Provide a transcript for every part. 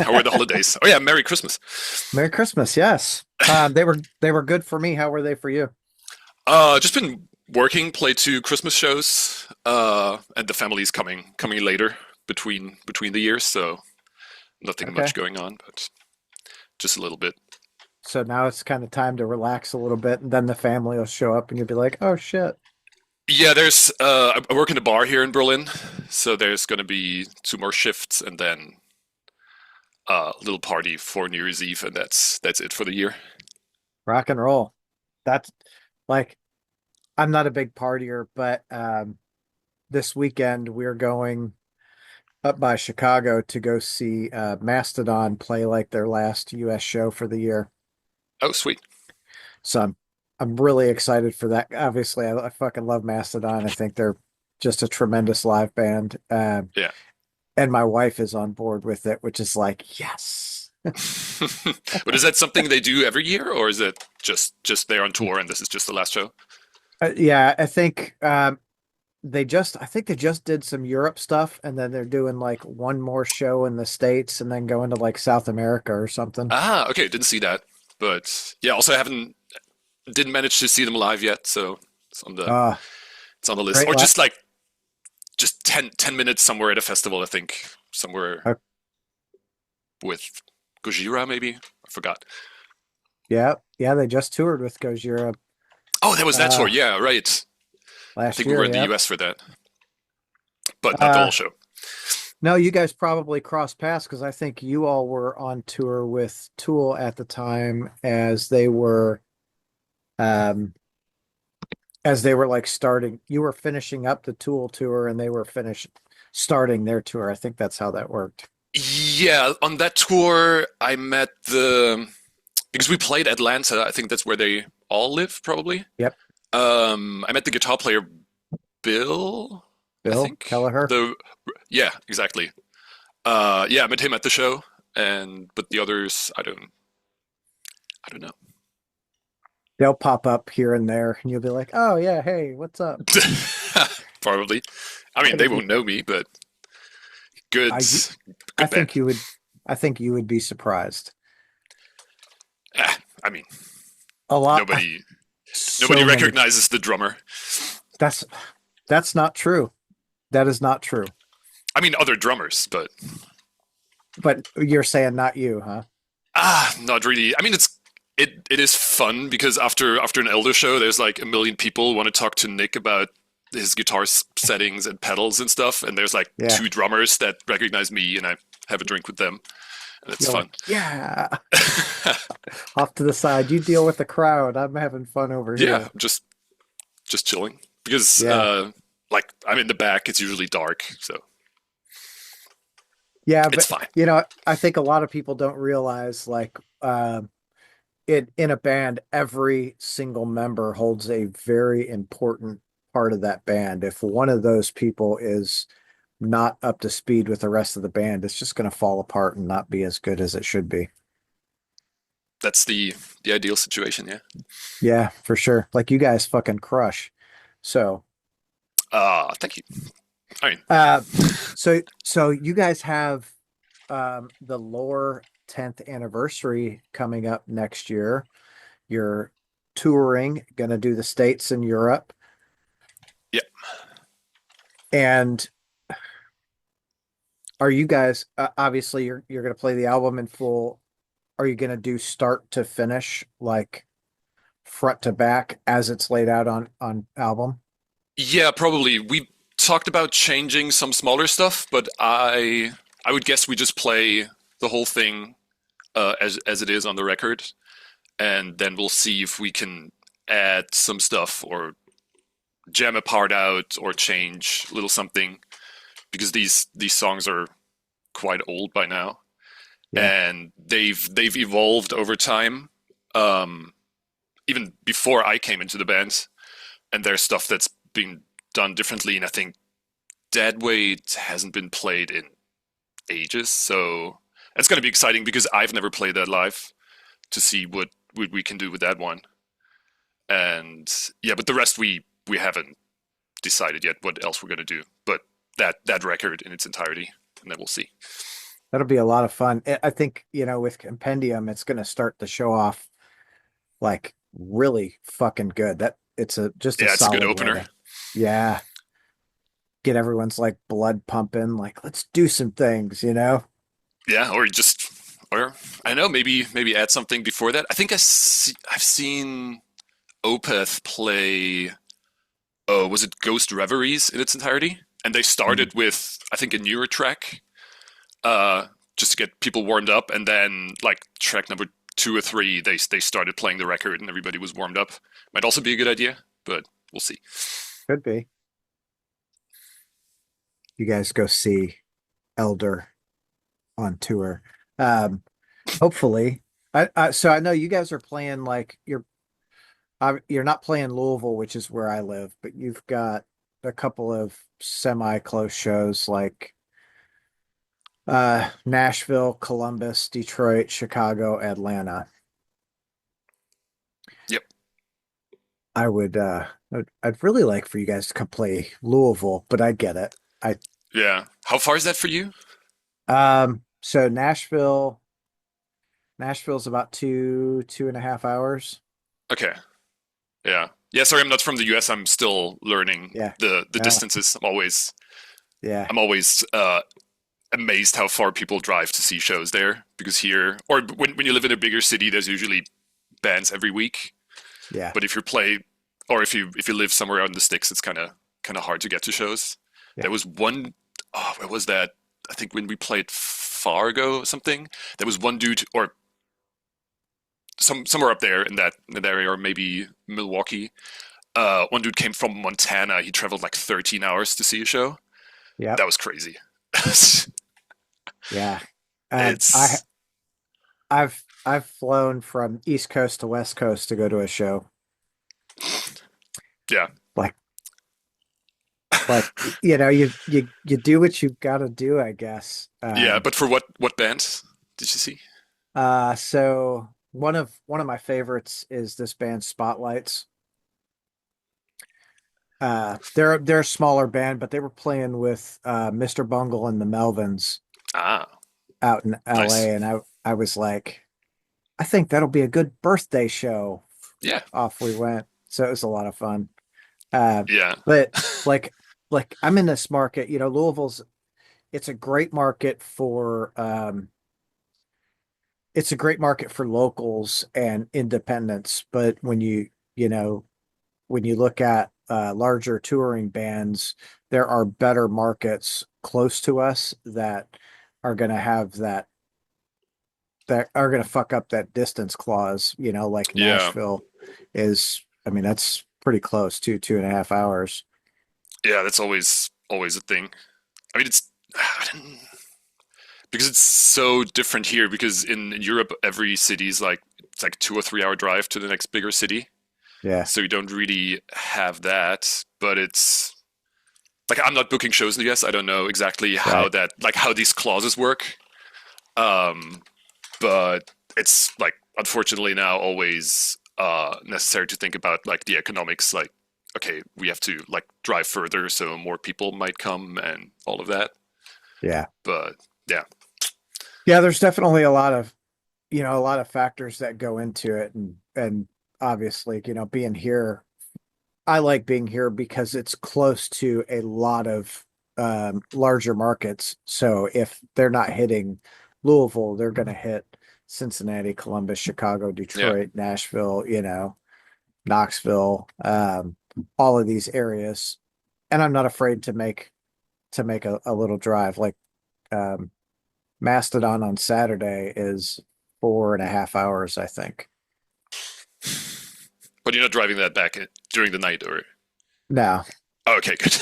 How were the holidays? Oh yeah, Merry Christmas. Merry Christmas. Yes. They were good for me. How were they for you? Just been working, played two Christmas shows, and the family's coming later between the years, so nothing much Okay. going on, but just a little bit. So now it's kind of time to relax a little bit, and then the family will show up, and you'll be like, "Oh shit." Yeah, there's I work in a bar here in Berlin, so there's gonna be two more shifts and then a little party for New Year's Eve, and that's it for the year. Rock and roll. That's like I'm not a big partier, but this weekend we're going up by Chicago to go see Mastodon play like their last US show for the year. Oh, sweet. So I'm really excited for that. Obviously, I fucking love Mastodon. I think they're just a tremendous live band. Yeah. And my wife is on board with it, which is like, yes. But is that something they do every year, or is it just they're on tour and this is just the last show? Yeah, I think I think they just did some Europe stuff, and then they're doing like one more show in the States, and then going to like South America or something. Ah, okay, didn't see that. But yeah, also haven't didn't manage to see them live yet, so it's on the Uh, it's on the list. great. Or just like just 10 minutes somewhere at a festival, I think. Somewhere Uh, with Gojira, maybe? I forgot. yeah, yeah, they just toured with Gojira Oh, that was that tour. uh Yeah, right. I last think we were year. in the Yep. US for that, but not the Uh, whole show. no, you guys probably crossed paths because I think you all were on tour with Tool at the time um as they were like starting. You were finishing up the Tool tour, and they were finished starting their tour. I think that's how that worked. Yeah, on that tour, I met the because we played Atlanta. I think that's where they all live, probably. Yep. I met the guitar player Bill. I Bill think Kelleher. the yeah, exactly. Yeah, I met him at the show, and but the others, I don't know. They'll pop up here and there, and you'll be like, "Oh yeah, hey, what's up?" Probably. I mean, they It'll be. won't know me, but good, I I good band. think you would. I think you would be surprised. I mean, A lot. nobody, nobody So many. recognizes the drummer. That's that's not true. That is not true. I mean, other drummers, but But you're saying not you, huh? not really. I mean, it is fun because after an Elder show, there's like a million people want to talk to Nick about his guitar settings and pedals and stuff, and there's like Yeah. two drummers that recognize me, and I have a drink with them, and it's You're fun. like, yeah. Off to the side. You deal with the crowd. I'm having fun over Yeah, here. just chilling because Yeah. like I'm in the back. It's usually dark, so Yeah, it's but fine. I think a lot of people don't realize like in a band, every single member holds a very important part of that band. If one of those people is not up to speed with the rest of the band, it's just going to fall apart and not be as good as it should be. That's the ideal situation. Yeah. Yeah, for sure. Like you guys fucking crush. So, Thank you. I mean, uh, so you guys have the Lore 10th anniversary coming up next year. You're touring, gonna do the States and Europe. yeah. And are you guys obviously you're gonna play the album in full. Are you gonna do start to finish, like front to back as it's laid out on album? Yeah, probably. We talked about changing some smaller stuff, but I would guess we just play the whole thing as it is on the record, and then we'll see if we can add some stuff or jam a part out or change a little something because these songs are quite old by now, Yeah. and they've evolved over time. Um, Even before I came into the band, and there's stuff that's been done differently, and I think Deadweight hasn't been played in ages, so it's going to be exciting because I've never played that live to see what we can do with that one. And yeah, but the rest we haven't decided yet what else we're going to do. But that record in its entirety, and then we'll see. That'll be a lot of fun. I think, with Compendium, it's going to start the show off like really fucking good. That it's a just a Yeah, it's a good solid way opener. to, yeah, get everyone's like blood pumping. Like, let's do some things. Yeah, or just, or I don't know, maybe add something before that. I think I've seen Opeth play. Oh, was it Ghost Reveries in its entirety? And they Mm. started with, I think, a newer track, uh, just to get people warmed up, and then like track number two or three, they started playing the record, and everybody was warmed up. Might also be a good idea, but we'll see. Could be. You guys go see Elder on tour. Um, Hopefully. So I know you guys are playing like you're not playing Louisville, which is where I live, but you've got a couple of semi-close shows like Nashville, Columbus, Detroit, Chicago, Atlanta. Yep. I'd really like for you guys to come play Louisville, but I get it. I Yeah. How far is that for you? so Nashville's about 2.5 hours. Okay. Yeah. Yeah. Sorry, I'm not from the U.S. I'm still learning Yeah. the No. distances. Yeah. I'm always amazed how far people drive to see shows there because here, or when you live in a bigger city, there's usually bands every week. Yeah. But if you play, or if you live somewhere out in the sticks, it's kind of hard to get to shows. Yeah. There was one. Oh, where was that? I think when we played Fargo or something, there was one dude, or somewhere up there in that area, or maybe Milwaukee. One dude came from Montana. He traveled like 13 hours to see a show. Yep. That was crazy. Yeah. I It's I've flown from East Coast to West Coast to go to a show. yeah, Like you do what you've got to do, I guess. yeah. But for what bands did you see? So one of my favorites is this band Spotlights. They're a smaller band, but they were playing with Mr. Bungle and the Melvins Ah, out in nice. LA, and I was like, I think that'll be a good birthday show. Yeah, Off we went. So it was a lot of fun. Uh, yeah, but like I'm in this market, Louisville's it's a great market for it's a great market for locals and independents, but you know when you look at larger touring bands, there are better markets close to us that are going to have that are going to fuck up that distance clause, like yeah, Nashville is. I mean, that's pretty close to 2.5 hours. yeah. That's always a thing. I mean, I didn't, because it's so different here. Because in Europe, every city is like it's like 2 or 3 hour drive to the next bigger city, Yeah, so you don't really have that. But it's like I'm not booking shows in the US. I don't know exactly how right. that like how these clauses work. Um, but it's like unfortunately now always necessary to think about like the economics. Like, okay, we have to like drive further, so more people might come and all of that. Yeah. But yeah, Yeah, there's definitely a lot of factors that go into it and obviously, being here, I like being here because it's close to a lot of larger markets. So if they're not hitting Louisville, they're going to hit Cincinnati, Columbus, Chicago, yeah, Detroit, Nashville, Knoxville, all of these areas. And I'm not afraid to make a little drive. Like um, Mastodon on Saturday is 4.5 hours, I think. but you're not driving that back during the night, or Now, oh, okay, good.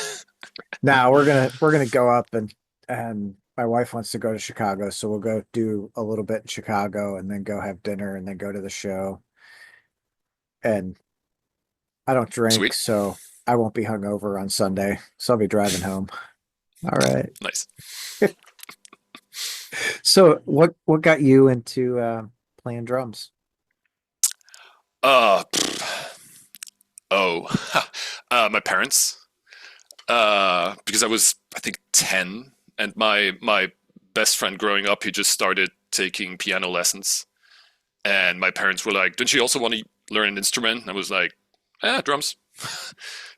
now we're gonna go up and my wife wants to go to Chicago, so we'll go do a little bit in Chicago and then go have dinner and then go to the show. And I don't drink, Sweet, so I won't be hungover on Sunday, so I'll be driving home. All right. nice. So what got you into playing drums? Uh, oh, my parents. Because I was I think 10, and my best friend growing up, he just started taking piano lessons. And my parents were like, don't you also want to learn an instrument? And I was like, drums.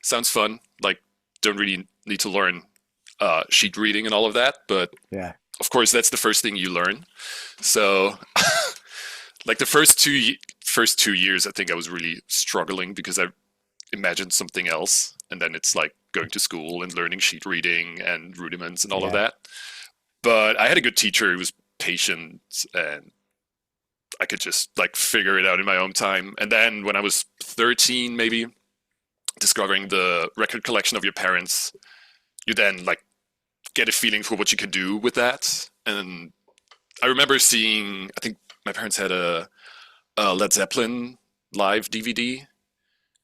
Sounds fun. Like, don't really need to learn sheet reading and all of that. But Yeah. of course, that's the first thing you learn. So, like the first 2 years, I think I was really struggling because I imagined something else. And then it's like going to school and learning sheet reading and rudiments and all of Yeah. that. But I had a good teacher who was patient, and I could just like figure it out in my own time. And then when I was 13, maybe discovering the record collection of your parents, you then like get a feeling for what you can do with that. And I remember seeing, I think my parents had a Led Zeppelin live DVD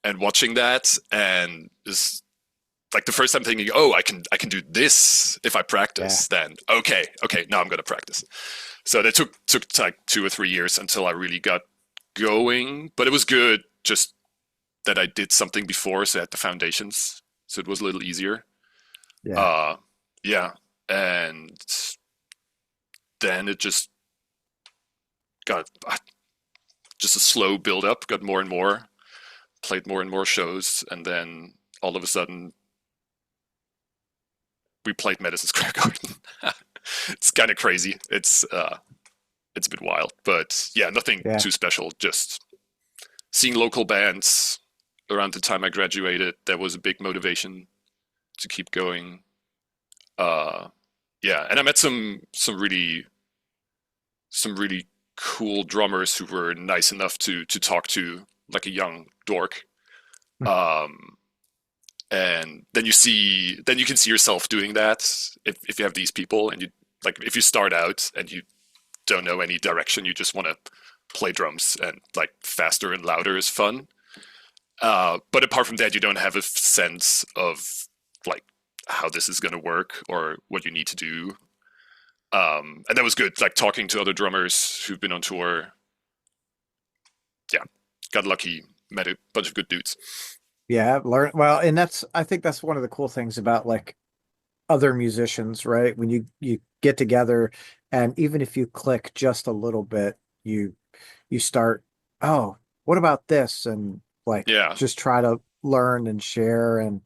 and watching that, and just like the first time thinking, oh, I can do this if I Yeah. practice. Then okay, now I'm gonna practice. So that took like 2 or 3 years until I really got going, but it was good just that I did something before, so I had the foundations, so it was a little easier. Yeah. Uh, yeah, and then it just got just a slow build up, got more and more, played more and more shows, and then all of a sudden we played Madison Square Garden. It's kind of crazy. It's a bit wild, but yeah, nothing Yeah. too special. Just seeing local bands around the time I graduated. That was a big motivation to keep going. Uh, yeah, and I met some really cool drummers who were nice enough to talk to, like a young dork. Um, and then you can see yourself doing that if you have these people, and you like if you start out and you don't know any direction, you just want to play drums, and like faster and louder is fun. But apart from that, you don't have a sense of like how this is going to work or what you need to do. And that was good, like talking to other drummers who've been on tour. Yeah, got lucky, met a bunch of good dudes. Yeah. Learn well, and I think that's one of the cool things about like other musicians, right? When you get together and even if you click just a little bit, you start, oh, what about this? And like Yeah, just try to learn and share, and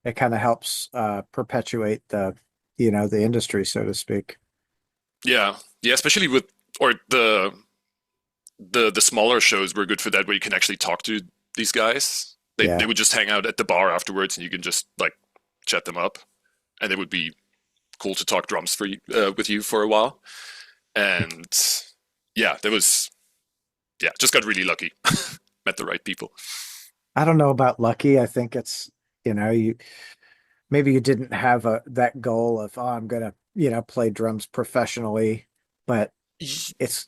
it kind of helps perpetuate the industry, so to speak. yeah, yeah. Especially with or the smaller shows were good for that, where you can actually talk to these guys. They Yeah. would just hang out at the bar afterwards, and you can just like chat them up, and it would be cool to talk drums with you for a while. And yeah, there was just got really lucky, met the right people. I don't know about lucky. I think it's, you maybe you didn't have that goal of, oh, I'm gonna, play drums professionally, but it's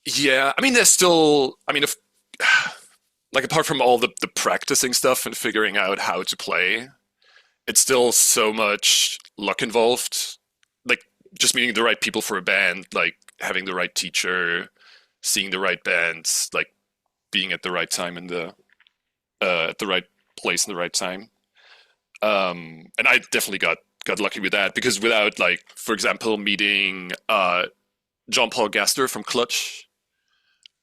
Yeah, I mean, there's still, I mean, if like apart from all the practicing stuff and figuring out how to play, it's still so much luck involved. Like just meeting the right people for a band, like having the right teacher, seeing the right bands, like being at the right time in the at the right place in the right time. And I definitely got lucky with that, because without, like, for example, meeting John Paul Gaster from Clutch,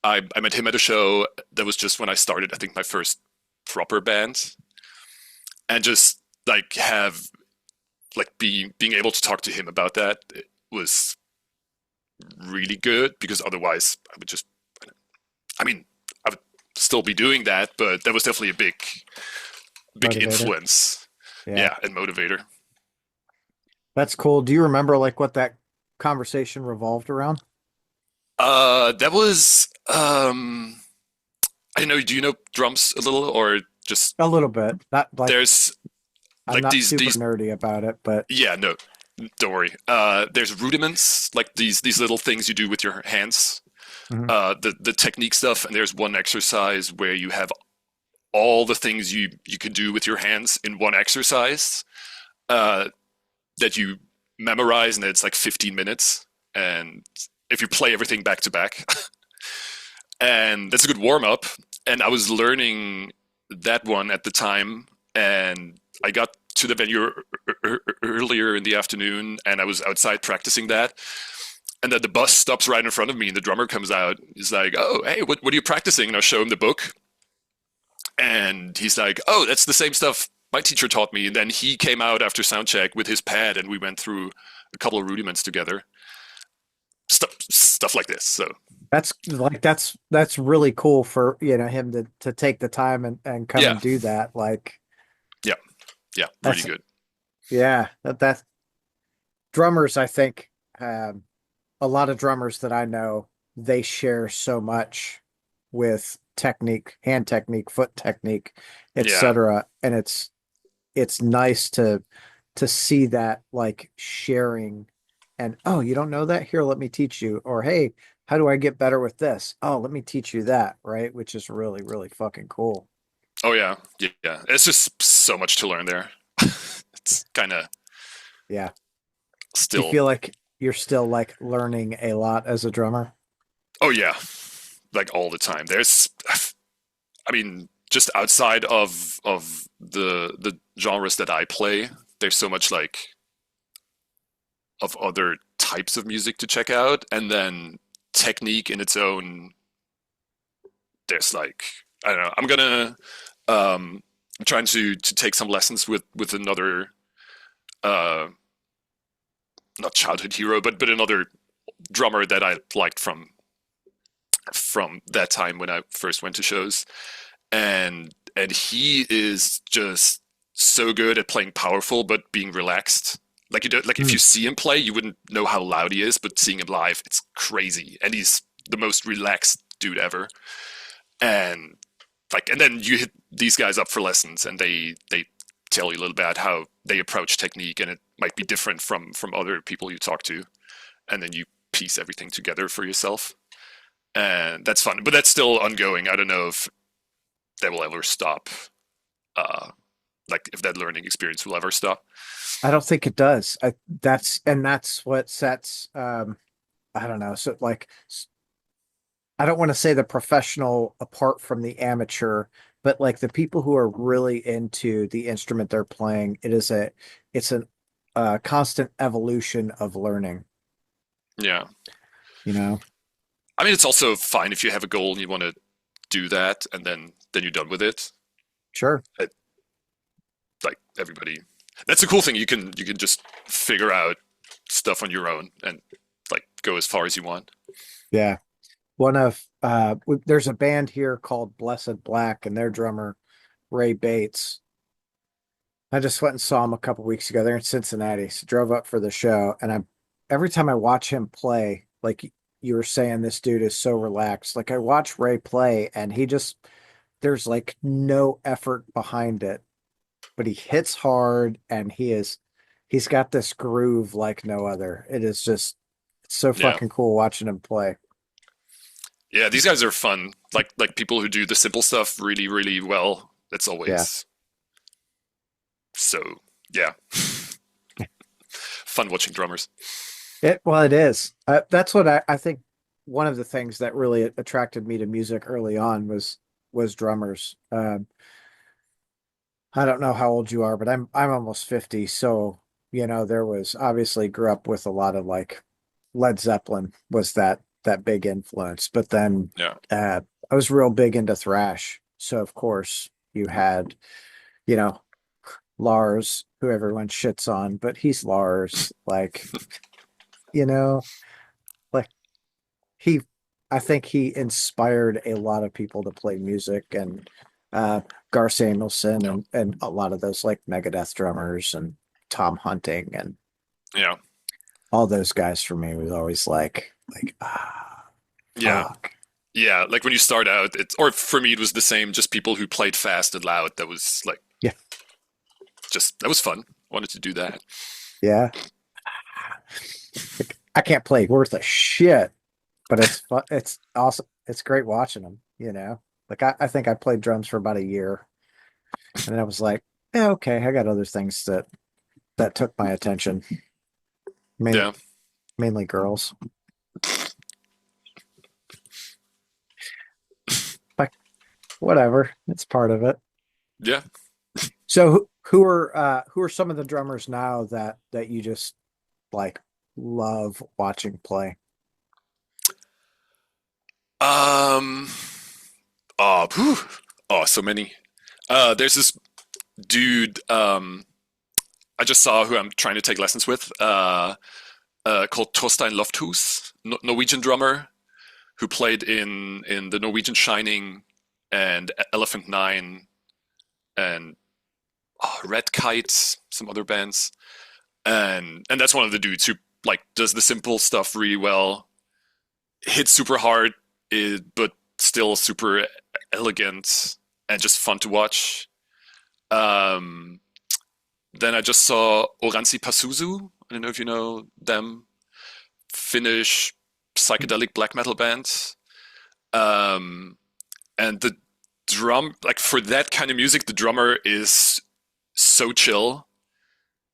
I met him at a show that was just when I started, I think, my first proper band, and just like have like being able to talk to him about that, it was really good, because otherwise I would just, I mean, I would still be doing that, but that was definitely a big motivator. influence. Yeah. Yeah, and motivator. That's cool. Do you remember like what that conversation revolved around? That was I don't know. Do you know drums a little, or just A little bit. Not like there's I'm like not these super these nerdy about it, but yeah, no, don't worry. There's rudiments, like these little things you do with your hands. mhm. The technique stuff, and there's one exercise where you have all the things you can do with your hands in one exercise, uh, that you memorize, and it's like 15 minutes. And if you play everything back to back, and that's a good warm up. And I was learning that one at the time, and I got to the venue earlier in the afternoon, and I was outside practicing that. And then the bus stops right in front of me, and the drummer comes out. He's like, "Oh, hey, what are you practicing?" And I show him the book, and he's like, "Oh, that's the same stuff my teacher taught me." And then he came out after sound check with his pad, and we went through a couple of rudiments together. Stuff like this. So that's really cool for him to take the time and come yeah, and do that. Like yeah, yeah, really that's good. yeah, that drummers, I think, a lot of drummers that I know, they share so much with technique, hand technique, foot technique, Yeah, etc. And it's nice to see that, like, sharing. And, oh, you don't know that? Here, let me teach you. Or, hey, how do I get better with this? Oh, let me teach you that, right? Which is really, really fucking cool. oh yeah, yeah, yeah. It's just so much to learn there. It's kind of Yeah. Do you still. feel like you're still like learning a lot as a drummer? Oh yeah, like all the time. There's, I mean, just outside of the genres that I play, there's so much like of other types of music to check out, and then technique in its own. There's like, I don't know. I'm trying to take some lessons with another uh not childhood hero, but another drummer that I liked from that time when I first went to shows, and he is just so good at playing powerful but being relaxed. Like you don't, like if Hmm. you see him play, you wouldn't know how loud he is, but seeing him live, it's crazy, and he's the most relaxed dude ever. And like, and then you hit these guys up for lessons, and they tell you a little bit how they approach technique, and it might be different from other people you talk to, and then you piece everything together for yourself, and that's fun. But that's still ongoing. I don't know if that will ever stop. Uh, like if that learning experience will ever stop. I don't think it does. That's what sets I don't know. So like I don't want to say the professional apart from the amateur, but like the people who are really into the instrument they're playing, it's an constant evolution of learning, Yeah, you know? I mean, it's also fine if you have a goal and you want to do that, and then you're done with it. Sure. it like everybody, that's a cool thing. You can just figure out stuff on your own and like go as far as you want. Yeah. There's a band here called Blessed Black, and their drummer, Ray Bates. I just went and saw him a couple weeks ago. They're in Cincinnati. So drove up for the show, and I'm every time I watch him play, like you were saying, this dude is so relaxed. Like I watch Ray play, and there's like no effort behind it, but he hits hard, and he's got this groove like no other. It's so Yeah, fucking cool watching him play. yeah, these guys are fun. Like people who do the simple stuff really really well. That's Yeah. always so. Yeah, fun watching drummers. It is. That's what I think. One of the things that really attracted me to music early on was drummers. I don't know how old you are, but I'm almost 50. So, there was obviously grew up with a lot of like Led Zeppelin was that big influence. But then Yeah, I was real big into thrash. So of course you had, you know, Lars, who everyone shits on, but he's Lars. Like, you know, like he I think he inspired a lot of people to play music, and Gar Samuelson yeah, and a lot of those like Megadeth drummers and Tom Hunting and yeah, all those guys for me was always like yeah. fuck. Yeah, like when you start out, or for me, it was the same. Just people who played fast and loud. That was like Yeah, just that was fun. Wanted to do that. yeah. Like, I can't play worth a shit, but it's fun. It's awesome. It's great watching them. Like I think I played drums for about a year, and then I was like, yeah, okay, I got other things that took my attention. Main, Yeah, Mainly girls. Like whatever, it's part of it. yeah. So who are some of the drummers now that you just like love watching play? Um, Phew. Oh, so many. There's this dude I just saw who I'm trying to take lessons with, called Torstein Lofthus, Norwegian drummer who played in the Norwegian Shining and Elephant Nine and Red Kite, some other bands, and that's one of the dudes who like does the simple stuff really well, hits super hard, but still super elegant and just fun to watch. Um, then I just saw Oranssi Pazuzu. I don't know if you know them. Finnish psychedelic black metal band. Um, and the drum, like for that kind of music, the drummer is so chill.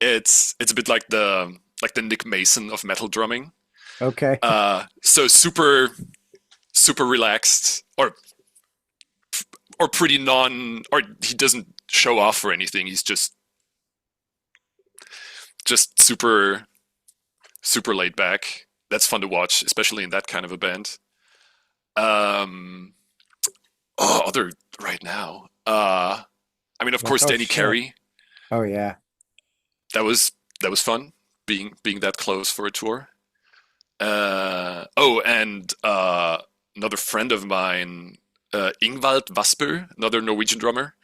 It's a bit like the Nick Mason of metal drumming. Okay. So super relaxed, or pretty or he doesn't show off or anything. He's just super laid back. That's fun to watch, especially in that kind of a band. Um, other right now. I mean, of Like, course, oh Danny shit. Carey. Oh yeah. That was fun being that close for a tour. And another friend of mine, Ingvald Vasper, another Norwegian drummer.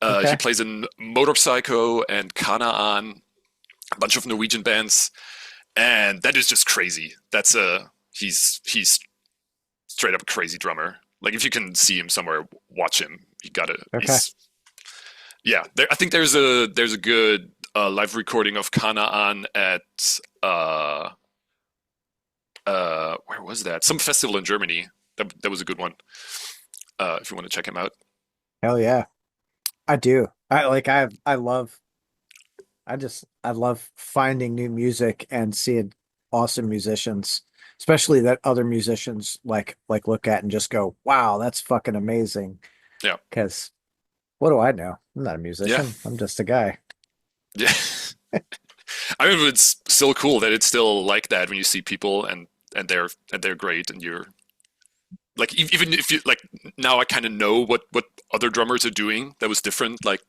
He Okay. plays in Motorpsycho and Kanaan, a bunch of Norwegian bands, and that is just crazy. He's straight up a crazy drummer. Like if you can see him somewhere, watch him. You gotta. Okay. He's Yeah. I think there's a good live recording of Kanaan at uh where was that? Some festival in Germany. That was a good one. If you want to check him out. Hell yeah. I do. I love finding new music and seeing awesome musicians, especially that other musicians like look at and just go, "Wow, that's fucking amazing." Yeah. Because what do I know? I'm not a Yeah. musician. I'm just a guy. Yeah. I mean, it's still cool that it's still like that when you see people and they're great and you're like even if you like now I kind of know what other drummers are doing that was different like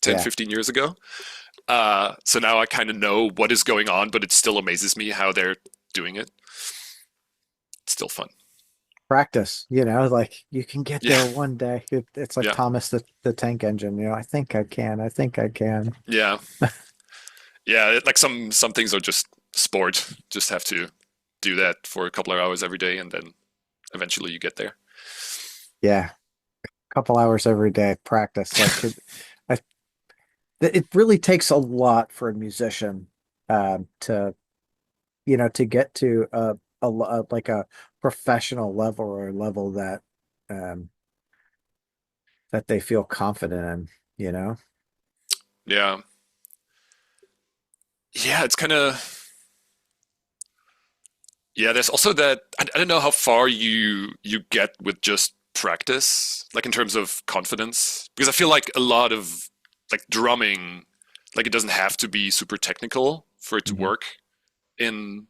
10, Yeah. 15 years ago. So now I kind of know what is going on, but it still amazes me how they're doing it. It's still fun. Practice, like you can get Yeah. there one day. It's like Yeah. Thomas the Tank Engine, I think I can. I think I can. Yeah. Yeah. Like some things are just sport. Just have to do that for a couple of hours every day, and then eventually you get there. Yeah. Couple hours every day practice. I it really takes a lot for a musician to to get to like a professional level or a level um that they feel confident in, you know? Yeah. Yeah. It's kind of yeah. There's also that I don't know how far you get with just practice, like in terms of confidence, because I feel like a lot of like drumming, like it doesn't have to be super technical for it to Mhm. work in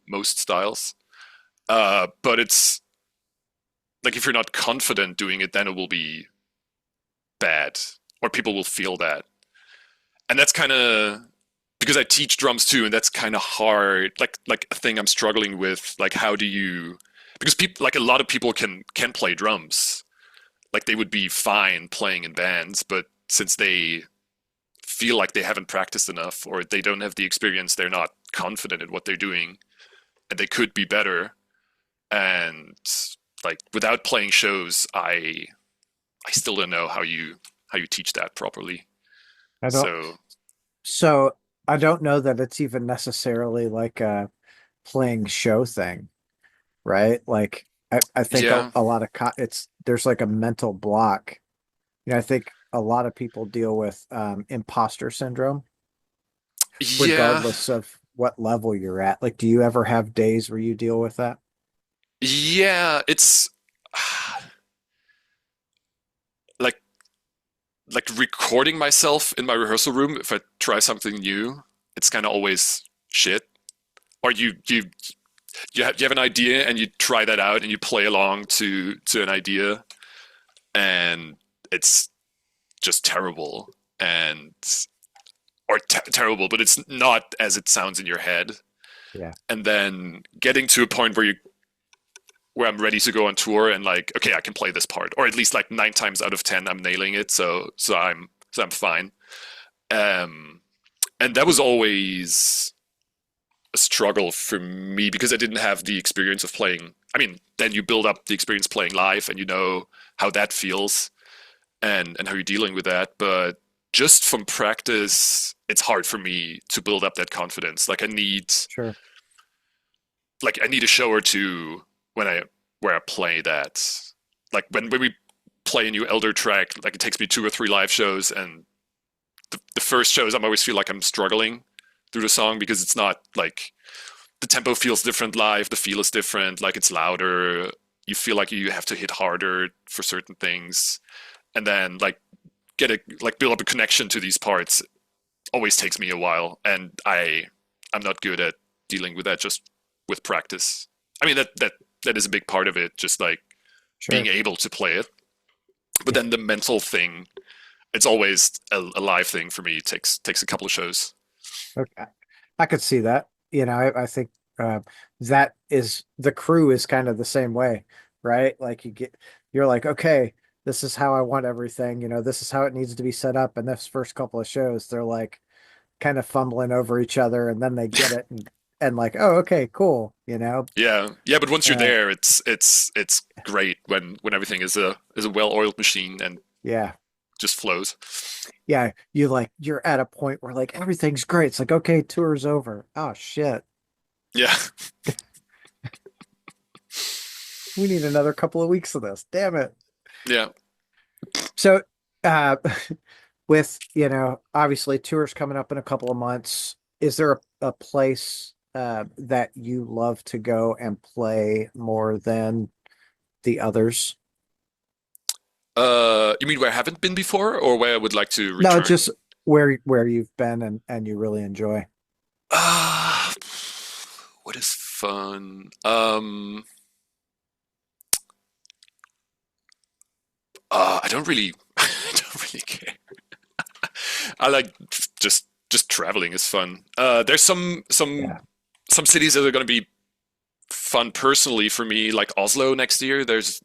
most styles. But it's like if you're not confident doing it, then it will be bad, or people will feel that, and that's kind of because I teach drums too, and that's kind of hard. Like a thing I'm struggling with. Like how do you? Because people like a lot of people can play drums, like they would be fine playing in bands, but since they feel like they haven't practiced enough or they don't have the experience, they're not confident in what they're doing, and they could be better. And like without playing shows, I still don't know how you teach that properly. I don't So so I don't know that it's even necessarily like a playing show thing, right? Like I think yeah, a lot of it's there's like a mental block. I think a lot of people deal with imposter syndrome yeah, regardless of what level you're at. Like, do you ever have days where you deal with that? yeah. It's like like recording myself in my rehearsal room, if I try something new, it's kind of always shit. Or you have an idea and you try that out and you play along to an idea, and it's just terrible, and or terrible, but it's not as it sounds in your head. Yeah, And then getting to a point where I'm ready to go on tour and like, okay, I can play this part, or at least like 9 times out of 10 I'm nailing it, so I'm fine. Um, and that was always a struggle for me because I didn't have the experience of playing. I mean, then you build up the experience playing live, and you know how that feels, and how you're dealing with that. But just from practice, it's hard for me to build up that confidence. sure. Like I need a show or two when I where I play that. Like when we play a new Elder track, like it takes me 2 or 3 live shows, and the first shows I always feel like I'm struggling through the song because it's not like the tempo feels different live, the feel is different, like it's louder. You feel like you have to hit harder for certain things, and then like build up a connection to these parts always takes me a while, and I'm not good at dealing with that just with practice. I mean that is a big part of it, just like being Sure. able to play it. But Yeah. then the mental thing, it's always a live thing for me. It takes a couple of shows. Okay. I could see that. I think uh, that is the crew is kind of the same way, right? Like you're like, okay, this is how I want everything. This is how it needs to be set up. And this first couple of shows, they're like kind of fumbling over each other, and then they get it, and like, oh, okay, cool. Yeah, yeah. But once you're Uh, there, it's great when everything is a well-oiled machine and yeah, just flows. yeah. You're at a point where like everything's great. It's like, okay, tour's over. Oh shit, Yeah, we need another couple of weeks of this. Damn it. yeah. So, uh, with, obviously tours coming up in a couple of months, is there a place that you love to go and play more than the others? You mean where I haven't been before, or where I would like to No, just return? where you've been and you really enjoy. Uh, what is fun? I don't really, I don't really care. I like just traveling is fun. There's Yeah. some cities that are going to be fun personally for me, like Oslo next year. There's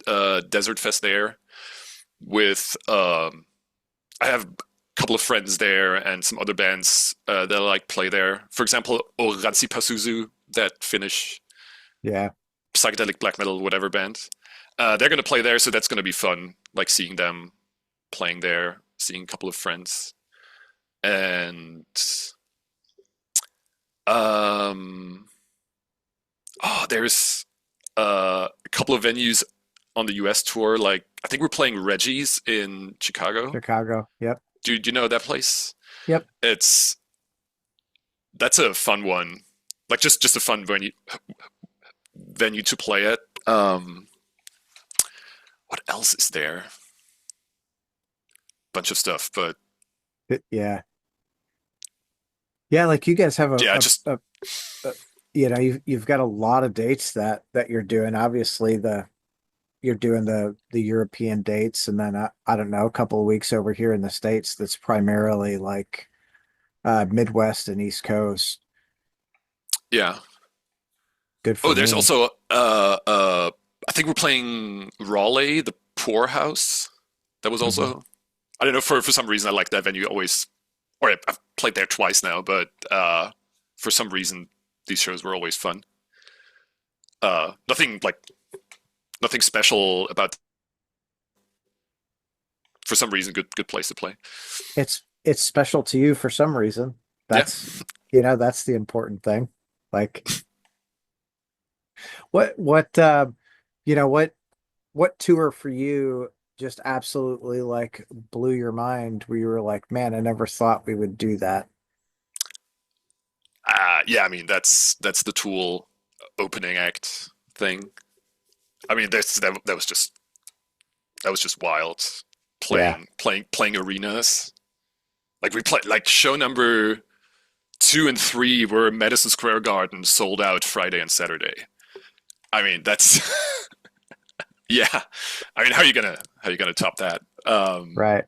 Desert Fest there with I have a couple of friends there and some other bands that I like play there. For example, Oradzi Pasuzu, that Finnish Yeah. psychedelic black metal whatever band. They're going to play there, so that's going to be fun. Like seeing them playing there, seeing a couple of friends, and um, there's a couple of venues on the U.S. tour. Like I think we're playing Reggie's in Chicago. Chicago. Yep. Do you know that place? Yep. It's That's a fun one. Like just a fun venue to play at. What else is there? Bunch of stuff, but Yeah. Yeah, like you guys have yeah, just a you've got a lot of dates that you're doing. Obviously, you're doing the European dates, and then I don't know, a couple of weeks over here in the States that's primarily like Midwest and East Coast. yeah. Good for Oh, there's me. also I think we're playing Raleigh, the Poorhouse. That was Hmm. also, I don't know, for some reason I like that venue always, or I've played there twice now, but for some reason these shows were always fun. Nothing like nothing special about. For some reason, good place to play. It's special to you for some reason. Yeah. That's the important thing. Like what you know what tour for you just absolutely like blew your mind where you were like, man, I never thought we would do that. Yeah. I mean, that's the Tool opening act thing. I mean, that was just wild. Yeah. playing arenas. Like we played like show number 2 and 3 were Madison Square Garden sold out Friday and Saturday. I mean, that's yeah. I mean, how you gonna top that? Right.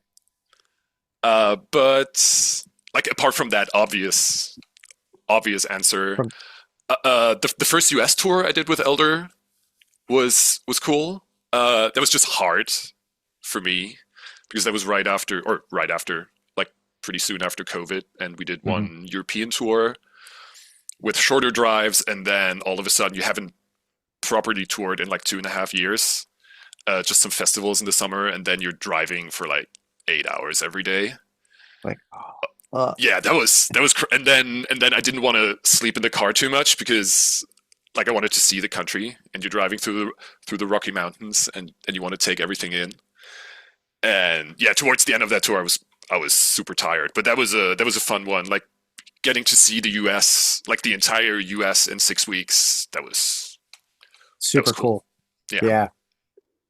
But like apart from that obvious answer, From the first US tour I did with Elder was cool. That was just hard for me because that was right after, like pretty soon after COVID, and we did Mhm. one European tour with shorter drives, and then all of a sudden you haven't properly toured in like 2.5 years. Just some festivals in the summer, and then you're driving for like 8 hours every day. Like, uh, Yeah, and then I didn't want to sleep in the car too much because like I wanted to see the country, and you're driving through the Rocky Mountains, and you want to take everything in. And yeah, towards the end of that tour, I was super tired, but that was a fun one. Like getting to see the U.S., like the entire U.S. in 6 weeks. That was super cool. cool. Yeah, Yeah.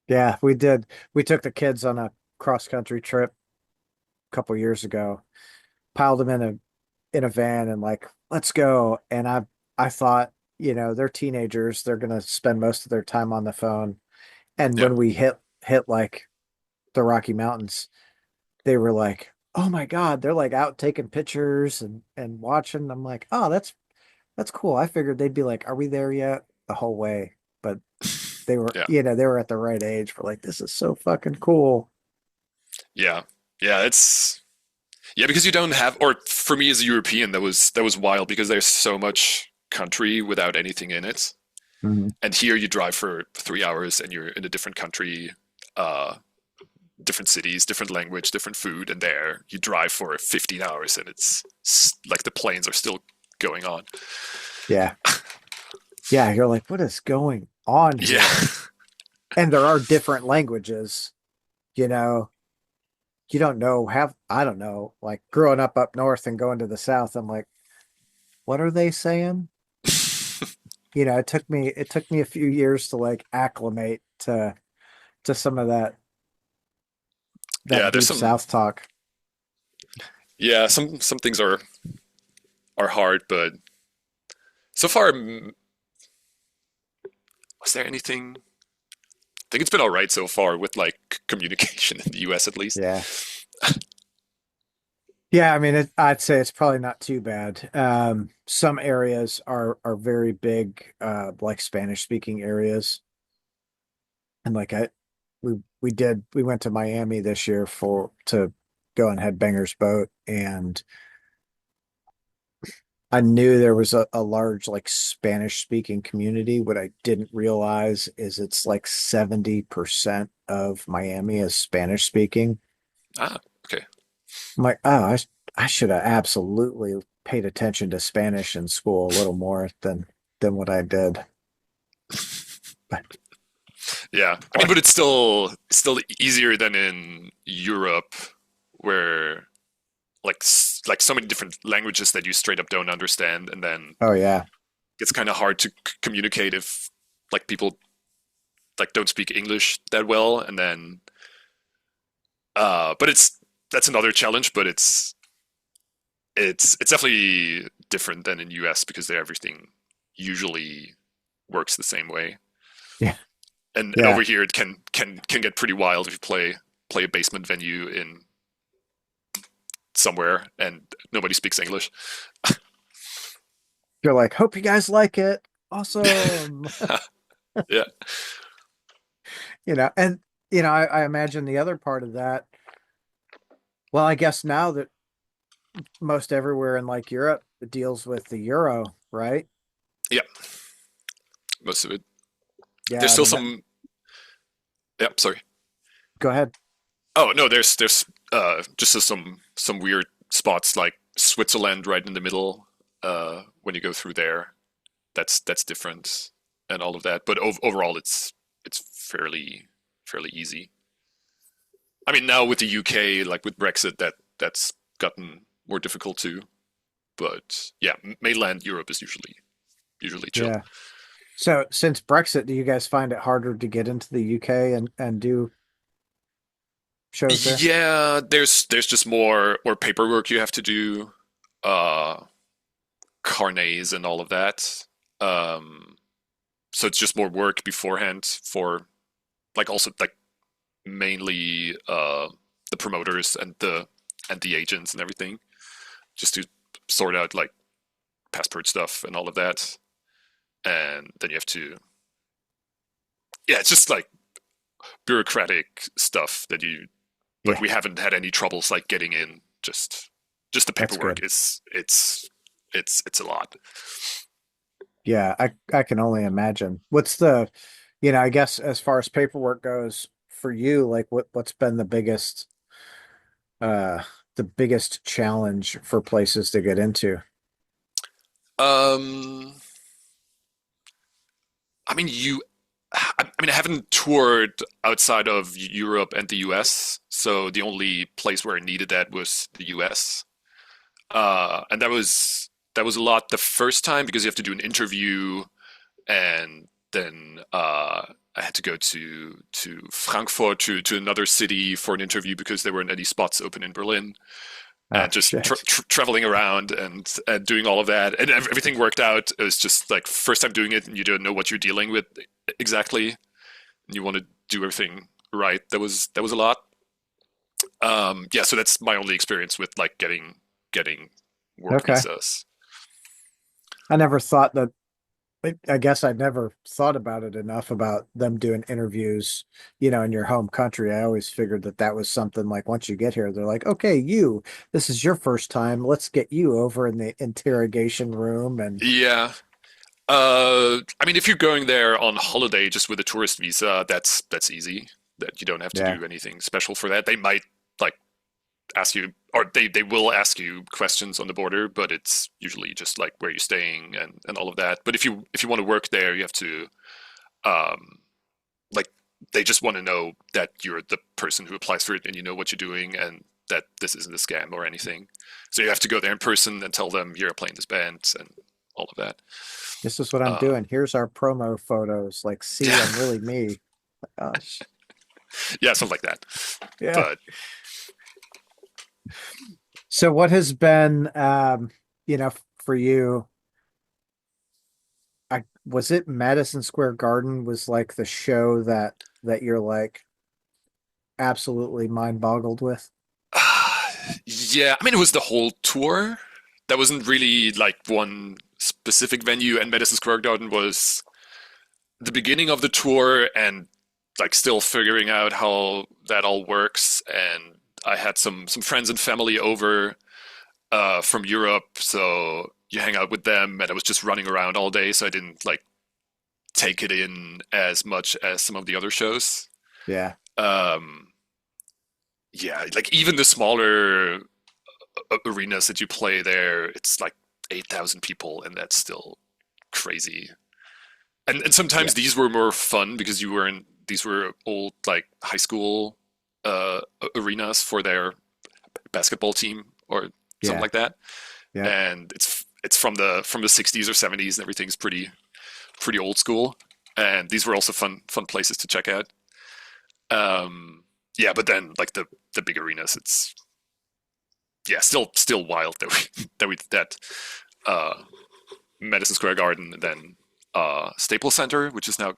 Yeah. We did. We took the kids on a cross country trip a couple years ago, piled them in a van and like, let's go. And I thought, they're teenagers, they're gonna spend most of their time on the phone. And yeah, when we hit like the Rocky Mountains, they were like, oh my God, they're like out taking pictures and watching. I'm like, oh, that's cool. I figured they'd be like, are we there yet? The whole way. But they were, yeah, they were at the right age for like, this is so fucking cool. yeah, yeah. It's yeah because you don't have, or for me as a European, that was wild because there's so much country without anything in it. Mhm. And here you drive for 3 hours and you're in a different country, uh, different cities, different language, different food, and there you drive for 15 hours and it's like the planes are still going on. Yeah. Yeah. You're like, what is going on Yeah, here? And there are different languages, you know, you don't know, I don't know, like growing up north and going to the south, I'm like, what are they saying? It took me a few years to like acclimate to some of that yeah. There's deep some south talk. yeah some things are hard, but so far, was there anything? I think it's been all right so far with like communication in the U.S. at least. Yeah. Yeah, I mean, I'd say it's probably not too bad. Some areas are very big, like Spanish speaking areas, and like we went to Miami this year for to go on Headbangers Boat, and I knew there was a large like Spanish speaking community. What I didn't realize is it's like 70% of Miami is Spanish speaking. Ah, okay. I'm like, oh, I should have absolutely paid attention to Spanish in school a little more than what I did. But Yeah, I mean, but it's still easier than in Europe, where like so many different languages that you straight up don't understand, and then oh yeah, it's kind of hard to communicate if like people like don't speak English that well, and then but that's another challenge, but it's definitely different than in US because there everything usually works the same way. yeah, And yeah. over here it can get pretty wild if you play a basement venue in somewhere and nobody speaks English. You're like, hope you guys like it. Awesome. Yeah. And I imagine the other part of that. Well, I guess now that most everywhere in like Europe deals with the euro, right? Yeah, most of it. Yeah, There's I still mean, some. Yeah, sorry. go ahead. Oh no, there's just some weird spots like Switzerland right in the middle. When you go through there, that's different and all of that. But overall, it's fairly easy. I mean, now with the UK, like with Brexit, that's gotten more difficult too. But yeah, mainland Europe is usually chill. Yeah. So since Brexit, do you guys find it harder to get into the UK and do shows there? Yeah, there's just more paperwork you have to do, uh, carnets and all of that. Um, so it's just more work beforehand for like also like mainly the promoters and the agents and everything, just to sort out like passport stuff and all of that. And then you have to, yeah, it's just like bureaucratic stuff that you, but Yeah, we haven't had any troubles like getting in. Just the that's paperwork good. is it's a lot. Yeah, I can only imagine. What's the, I guess as far as paperwork goes for you, like what's been uh the biggest challenge for places to get into? Um, I mean, I mean, I haven't toured outside of Europe and the US, so the only place where I needed that was the US. And that was a lot the first time because you have to do an interview, and then I had to go to Frankfurt to another city for an interview because there weren't any spots open in Berlin, Oh and just shit. traveling around and doing all of that, and everything worked out. It was just like first time doing it, and you don't know what you're dealing with exactly, and you want to do everything right. That was a lot. Yeah, so that's my only experience with like getting work Okay. visas. I never thought that I guess I never thought about it enough about them doing interviews, in your home country. I always figured that that was something like once you get here, they're like, okay, this is your first time. Let's get you over in the interrogation room. And Yeah. I mean, if you're going there on holiday just with a tourist visa, that's easy. That you don't have to yeah, do anything special for that. They might like ask you, or they will ask you questions on the border, but it's usually just like where you're staying and all of that. But if you want to work there, you have to um like they just want to know that you're the person who applies for it and you know what you're doing and that this isn't a scam or anything. So you have to go there in person and tell them you're playing this band and all of that. this is what I'm Uh, doing. Here's our promo photos. Like, see, yeah, I'm really me. Gosh. yeah, something like that. Yeah. But So what has been, for you, was it Madison Square Garden was like the show that you're like absolutely mind boggled with? yeah, I mean, it was the whole tour. That wasn't really like one specific venue, and Madison Square Garden was the beginning of the tour and like still figuring out how that all works. And I had some friends and family over from Europe, so you hang out with them, and I was just running around all day, so I didn't like take it in as much as some of the other shows. Yeah. Um, yeah, like even the smaller arenas that you play there, it's like 8,000 people, and that's still crazy. And Yeah. sometimes these were more fun because you were in these were old like high school arenas for their basketball team or something Yeah. like that, Yeah. and it's from the 60s or 70s, and everything's pretty old school. And these were also fun places to check out. Yeah, but then like the big arenas, it's yeah, still wild that we that we did that. Uh, Madison Square Garden, and then Staples Center, which is now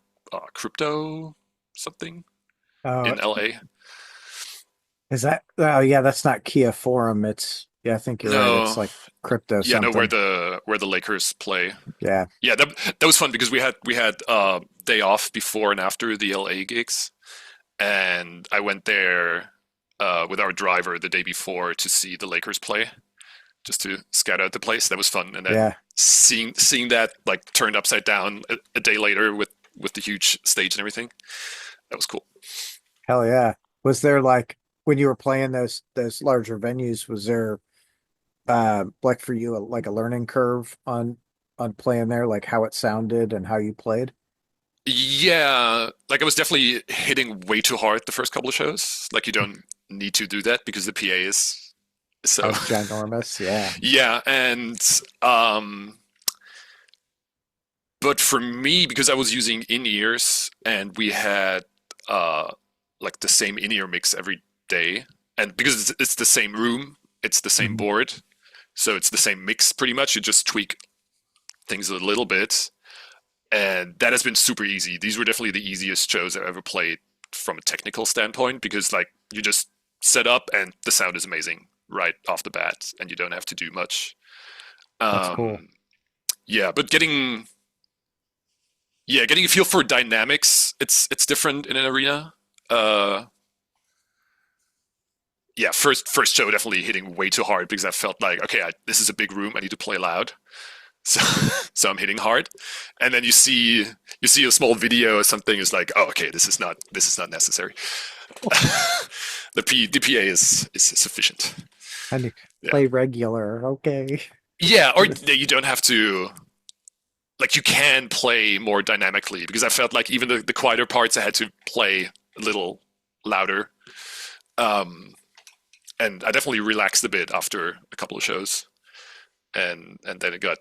Crypto something Oh, in LA. is that, oh yeah, that's not Kia Forum. It's, yeah, I think you're right. It's No, like crypto yeah, no, something. where the Lakers play. Yeah. Yeah, that was fun because we had day off before and after the LA gigs, and I went there with our driver the day before to see the Lakers play, just to scout out the place. That was fun, and then Yeah. seeing that like turned upside down a day later with the huge stage and everything. That was cool. Hell yeah. Was there like when you were playing those larger venues, was there like for you like a learning curve on playing there, like how it sounded and how you played? Yeah, like I was definitely hitting way too hard the first couple of shows. Like you don't need to do that because the PA is so Oh, ginormous. Yeah. yeah, and but for me because I was using in-ears and we had uh like the same in-ear mix every day, and because it's the same room, it's the same Mhm. board, so it's the same mix pretty much. You just tweak things a little bit, and that has been super easy. These were definitely the easiest shows I've ever played from a technical standpoint because like you just set up and the sound is amazing right off the bat, and you don't have to do much. That's cool. Um, yeah, but getting a feel for dynamics, it's different in an arena. Uh, yeah, first show definitely hitting way too hard because I felt like okay, this is a big room, I need to play loud. So, so I'm hitting hard, and then you see a small video or something. Is like, oh, okay, this is not necessary. The PA is sufficient. I need Yeah, play regular. Okay. yeah, or you don't have to. Like you can play more dynamically because I felt like even the quieter parts I had to play a little louder. Um, and I definitely relaxed a bit after a couple of shows, and then it got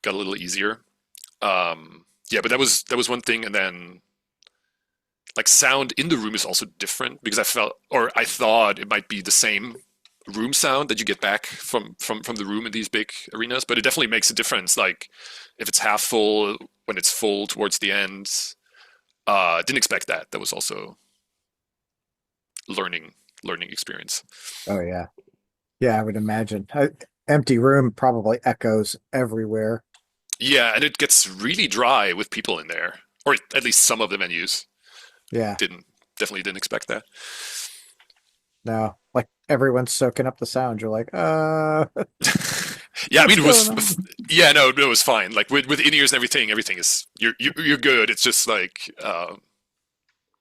a little easier. Yeah, but that was one thing, and then like sound in the room is also different because I thought it might be the same room sound that you get back from the room in these big arenas, but it definitely makes a difference. Like if it's half full, when it's full towards the end. Didn't expect that. That was also learning experience. Oh yeah. Yeah, I would imagine. Empty room probably echoes everywhere. Yeah, and it gets really dry with people in there, or at least some of the menus. Yeah. Didn't Definitely didn't expect that. No, like everyone's soaking up the sound. You're like, Yeah, I what's mean it going was. on? Yeah, no, it was fine. Like with in ears and everything, everything is you're good. It's just like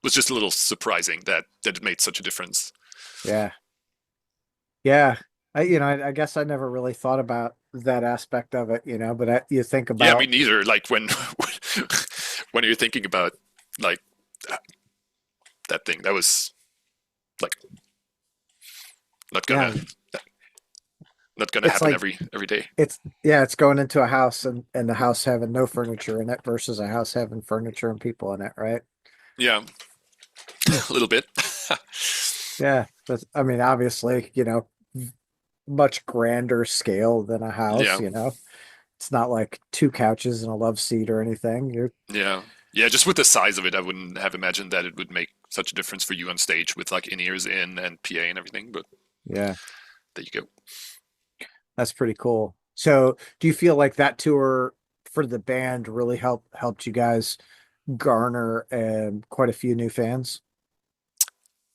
was just a little surprising that it made such a difference. Yeah. Yeah. I guess I never really thought about that aspect of it, but you think Yeah, me about, neither. Like when when you're thinking about like that thing, that was like not gonna yeah, not gonna it's happen like every day. it's going into a house and the house having no furniture in it versus a house having furniture and people in it, right? Yeah, Hmm. a little bit. Yeah. But I mean, obviously, much grander scale than a house, Yeah, It's not like two couches and a love seat or anything. yeah, yeah. Just with the size of it, I wouldn't have imagined that it would make such a difference for you on stage with like in ears in and PA and everything. But Yeah, there you go. that's pretty cool. So, do you feel like that tour for the band really helped you guys garner quite a few new fans?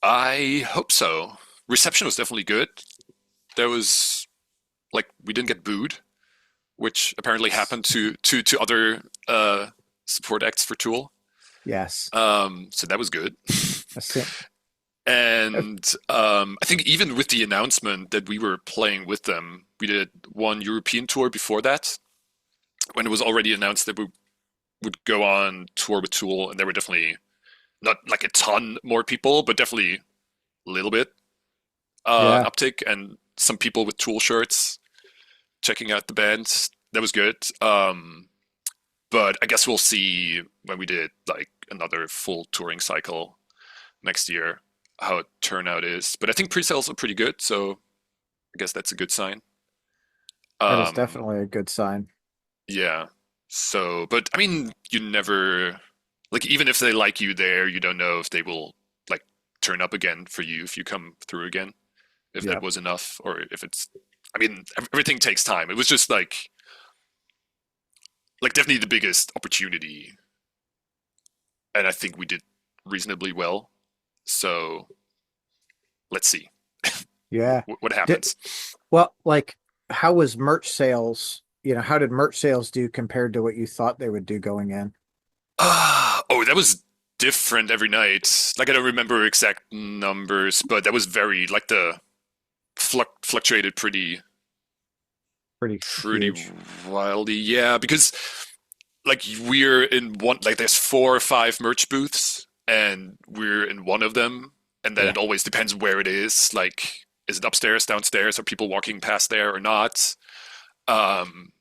I hope so. Reception was definitely good. There was like we didn't get booed, which apparently Yes. happened to other support acts for Tool. Yes. So that was good. I see. And I think even with the announcement that we were playing with them, we did one European tour before that, when it was already announced that we would go on tour with Tool, and there were definitely not like a ton more people, but definitely a little bit an Yeah. uptick, and some people with Tool shirts checking out the band. That was good. But I guess we'll see when we did like another full touring cycle next year how turnout is. But I think pre-sales are pretty good, so I guess that's a good sign. That is Um, definitely a good sign. yeah. So, but I mean, you never like even if they like you there, you don't know if they will like turn up again for you if you come through again. If that Yep. was enough, or if it's. I mean, everything takes time. It was just like definitely the biggest opportunity, and I think we did reasonably well. So let's see Yeah. what Did, happens. well, like, how was merch sales? How did merch sales do compared to what you thought they would do going in? Oh, that was different every night. Like I don't remember exact numbers, but that was very like the fluctuated Pretty pretty huge. wildly. Yeah, because like we're in one like there's 4 or 5 merch booths, and we're in one of them, and then Yeah. it always depends where it is. Like, is it upstairs, downstairs? Are people walking past there or not? Um,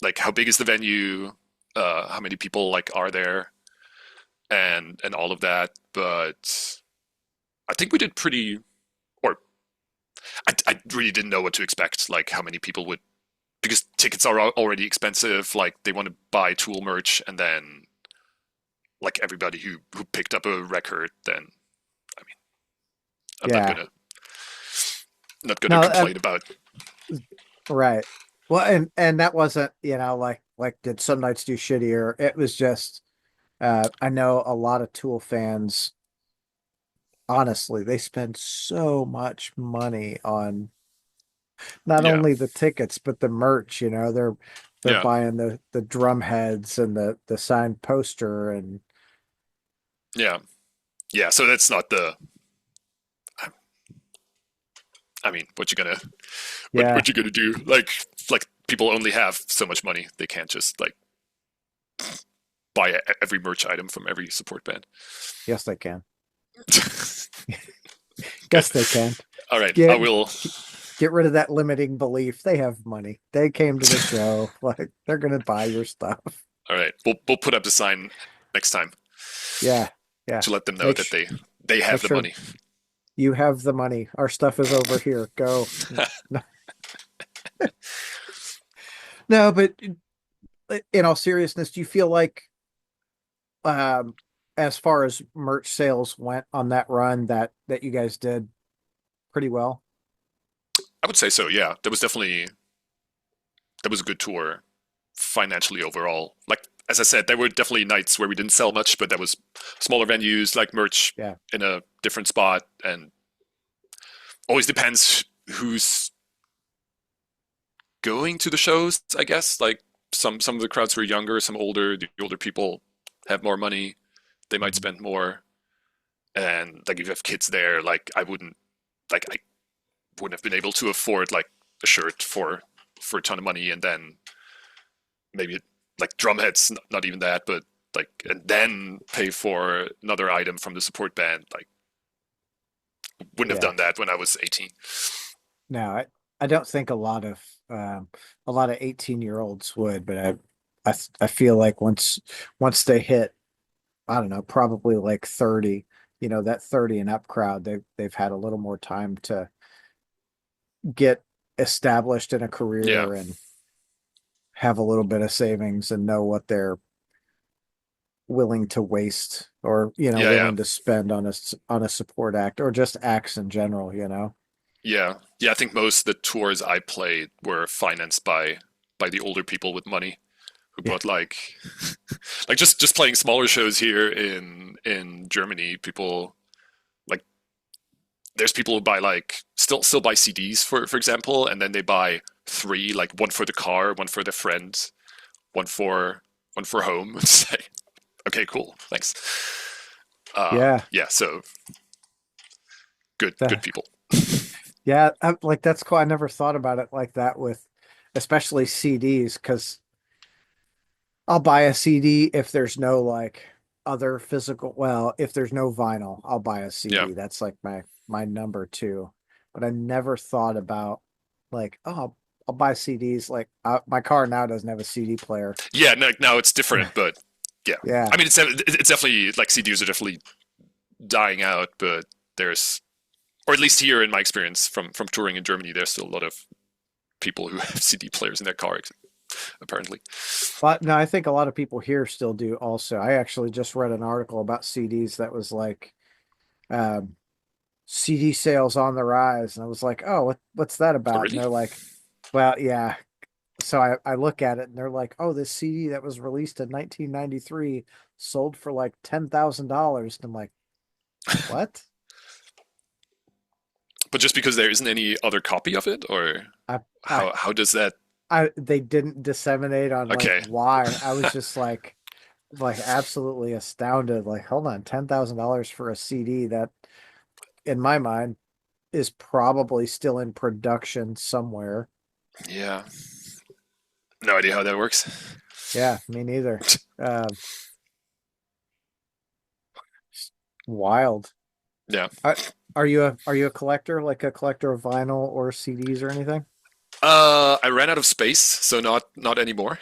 like how big is the venue? How many people like are there? And all of that. But I think we did pretty, or I really didn't know what to expect, like how many people would, because tickets are already expensive. Like they want to buy Tool merch, and then like everybody who picked up a record, then I mean, I'm Yeah. not gonna No, complain about. right. Well, and that wasn't, like did some nights do shittier? It was just I know a lot of Tool fans, honestly, they spend so much money on not Yeah, only the tickets but the merch, they're yeah, buying the drum heads and the signed poster and yeah, yeah. So that's not the. I mean, yeah, what you gonna do? Like people only have so much money. They can't just like buy every merch item from every support band. yes they can. Guess they can. All right, I Get will. get rid of that limiting belief. They have money. They came to the show. Like they're gonna buy your stuff. All right, we'll put up the sign next time Yeah, yeah. to let them know Make that sh they have make the sure money. you have the money. Our stuff is over here. Go. No, no, but in all seriousness, do you feel like, um, as far as merch sales went on that run, that you guys did pretty well? I would say so. Yeah, that was a good tour financially overall. Like as I said, there were definitely nights where we didn't sell much, but that was smaller venues, like merch Yeah, in a different spot, and always depends who's going to the shows. I guess like some of the crowds were younger, some older. The older people have more money, they might mhm. spend more, and like if you have kids there, I wouldn't have been able to afford like a shirt for a ton of money, and then maybe like drum heads, not even that, but like and then pay for another item from the support band. Like wouldn't have Yeah. done that when I was 18. No, I don't think a lot of 18-year-olds would, but I feel like once they hit, I don't know, probably like 30, that 30 and up crowd, they've had a little more time to get established in a Yeah, career and have a little bit of savings and know what they're willing to waste or, yeah, yeah, willing to spend on a support act or just acts in general. yeah, yeah. I think most of the tours I played were financed by the older people with money who Yeah. bought like just playing smaller shows here in Germany. People like there's people who buy like still buy CDs for example, and then they buy three, like one for the car, one for their friend, one for home. It's like, okay, cool, thanks. Yeah. Yeah, so good That, people. yeah. Like that's cool. I never thought about it like that with especially CDs because I'll buy a CD if there's no like other physical, well, if there's no vinyl, I'll buy a Yeah, CD. That's like my number two. But I never thought about like, oh, I'll buy CDs. Like my car now doesn't have a CD player. yeah. No, now it's different, but yeah. Yeah. I mean, it's definitely like CDs are definitely dying out, but there's, or at least here in my experience from touring in Germany, there's still a lot of people who have CD players in their car, apparently. But no, I think a lot of people here still do also. I actually just read an article about CDs that was like, um, CD sales on the rise. And I was like, oh, what's that Oh, about? And really? they're like, well, yeah. So I look at it and they're like, oh, this CD that was released in 1993 sold for like $10,000. And I'm like, what? But just because there isn't any other copy of it, or I, I, how does that? they didn't disseminate on like Okay, why. I was just like absolutely astounded. Like, hold on, $10,000 for a CD that, in my mind, is probably still in production somewhere. yeah, no idea how that works. Yeah, me neither. Um, Wild. Yeah. Are, are you a collector, like a collector of vinyl or CDs or anything? I ran out of space, so not anymore.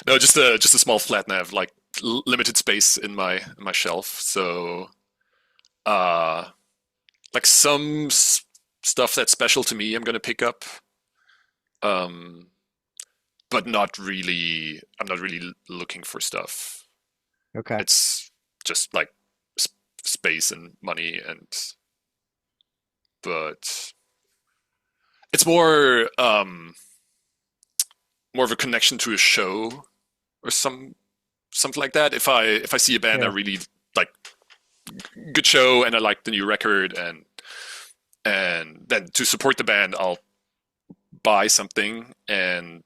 No, just a small flat nav, like limited space in my shelf. So Uh, like stuff that's special to me, I'm gonna pick up. Um, but not really. I'm not really looking for stuff. Okay. It's just like space and money, and but it's more of a connection to a show or something like that. If I see a band I Yeah. really like, good show, and I like the new record, and then to support the band, I'll buy something, and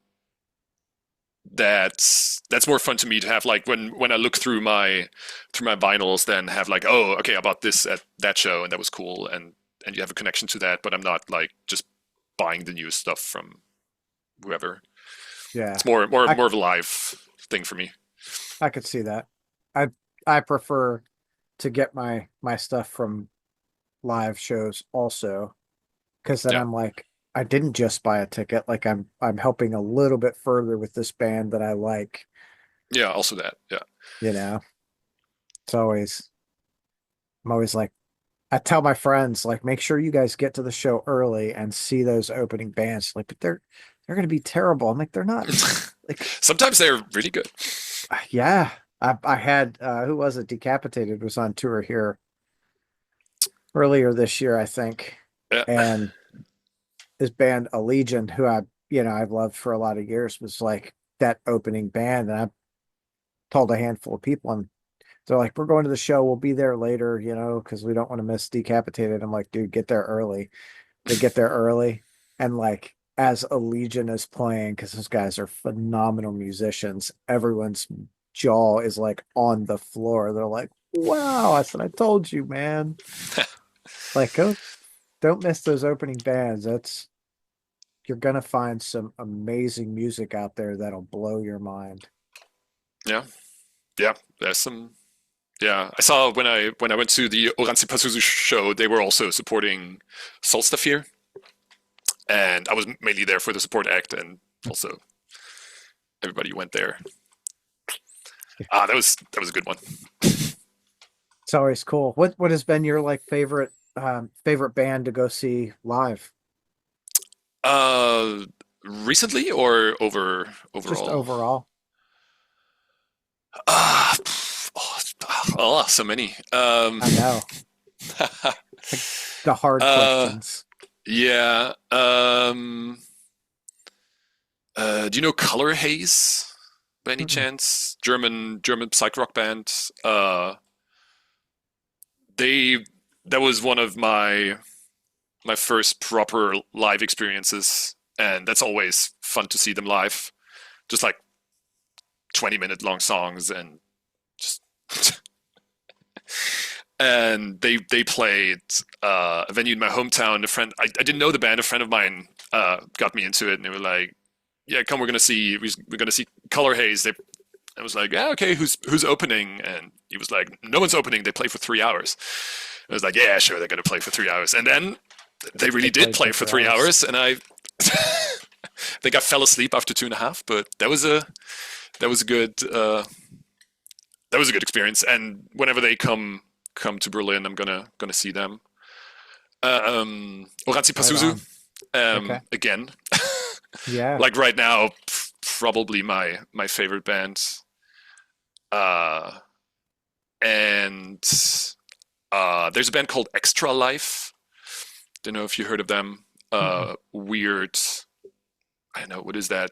that's more fun to me to have, like when I look through my vinyls, then have like, oh, okay, I bought this at that show and that was cool, and you have a connection to that, but I'm not like just buying the newest stuff from whoever. Yeah. It's more more I more of a live thing for me. I could see that. I I prefer to get my stuff from live shows also, because then Yeah, I'm like, I didn't just buy a ticket. Like I'm helping a little bit further with this band that I like, yeah, also that, yeah. you know. It's always I'm always like I tell my friends, like, make sure you guys get to the show early and see those opening bands. Like, but they're gonna be terrible. I'm like, they're not like Sometimes they're really good. yeah. I had who was it? Decapitated was on tour here earlier this year, I think. Yeah. And this band Allegiant, who I've loved for a lot of years, was like that opening band. And I told a handful of people, and they're like, "We're going to the show. We'll be there later, because we don't want to miss Decapitated." I'm like, "Dude, get there early." They get there early, and like as Allegiant is playing, because those guys are phenomenal musicians, everyone's jaw is like on the floor. They're like, "Wow!" I said, "I told you, man." Like, go, don't miss those opening bands. That's You're gonna find some amazing music out there that'll blow your mind. Yeah, yeah. There's some. Yeah, I saw when I went to the Oranzi Pazuzu show, they were also supporting Solstafir, and I was mainly there for the support act, and also everybody went there. That was a good one. It's always cool. What has been your like favorite band to go see live? Uh, Recently or Just overall? overall. Ah, so many. I know. Like the hard uh, questions. yeah. Do you know Color Haze by any Mm-mm. chance? German psych rock band. They that was one of my first proper live experiences, and that's always fun to see them live. Just like 20-minute long songs, and just and they played a venue in my hometown. I didn't know the band. A friend of mine got me into it, and they were like, "Yeah, come, we're gonna see Color Haze." I was like, "Yeah, okay, who's opening?" And he was like, "No one's opening. They play for 3 hours." I was like, "Yeah, sure, they're gonna play for 3 hours." And then they They really did played play for for three three hours. hours, and I think I fell asleep after 2.5. But that was a good that was a good experience. And whenever they come to Berlin, I'm gonna see them. Oranzi Right Pazuzu, on. Okay. again. Yeah. Like right now, probably my favorite band. Uh, and there's a band called Extra Life. Don't know if you heard of them. Mm-mm. Weird. I don't know, what is that?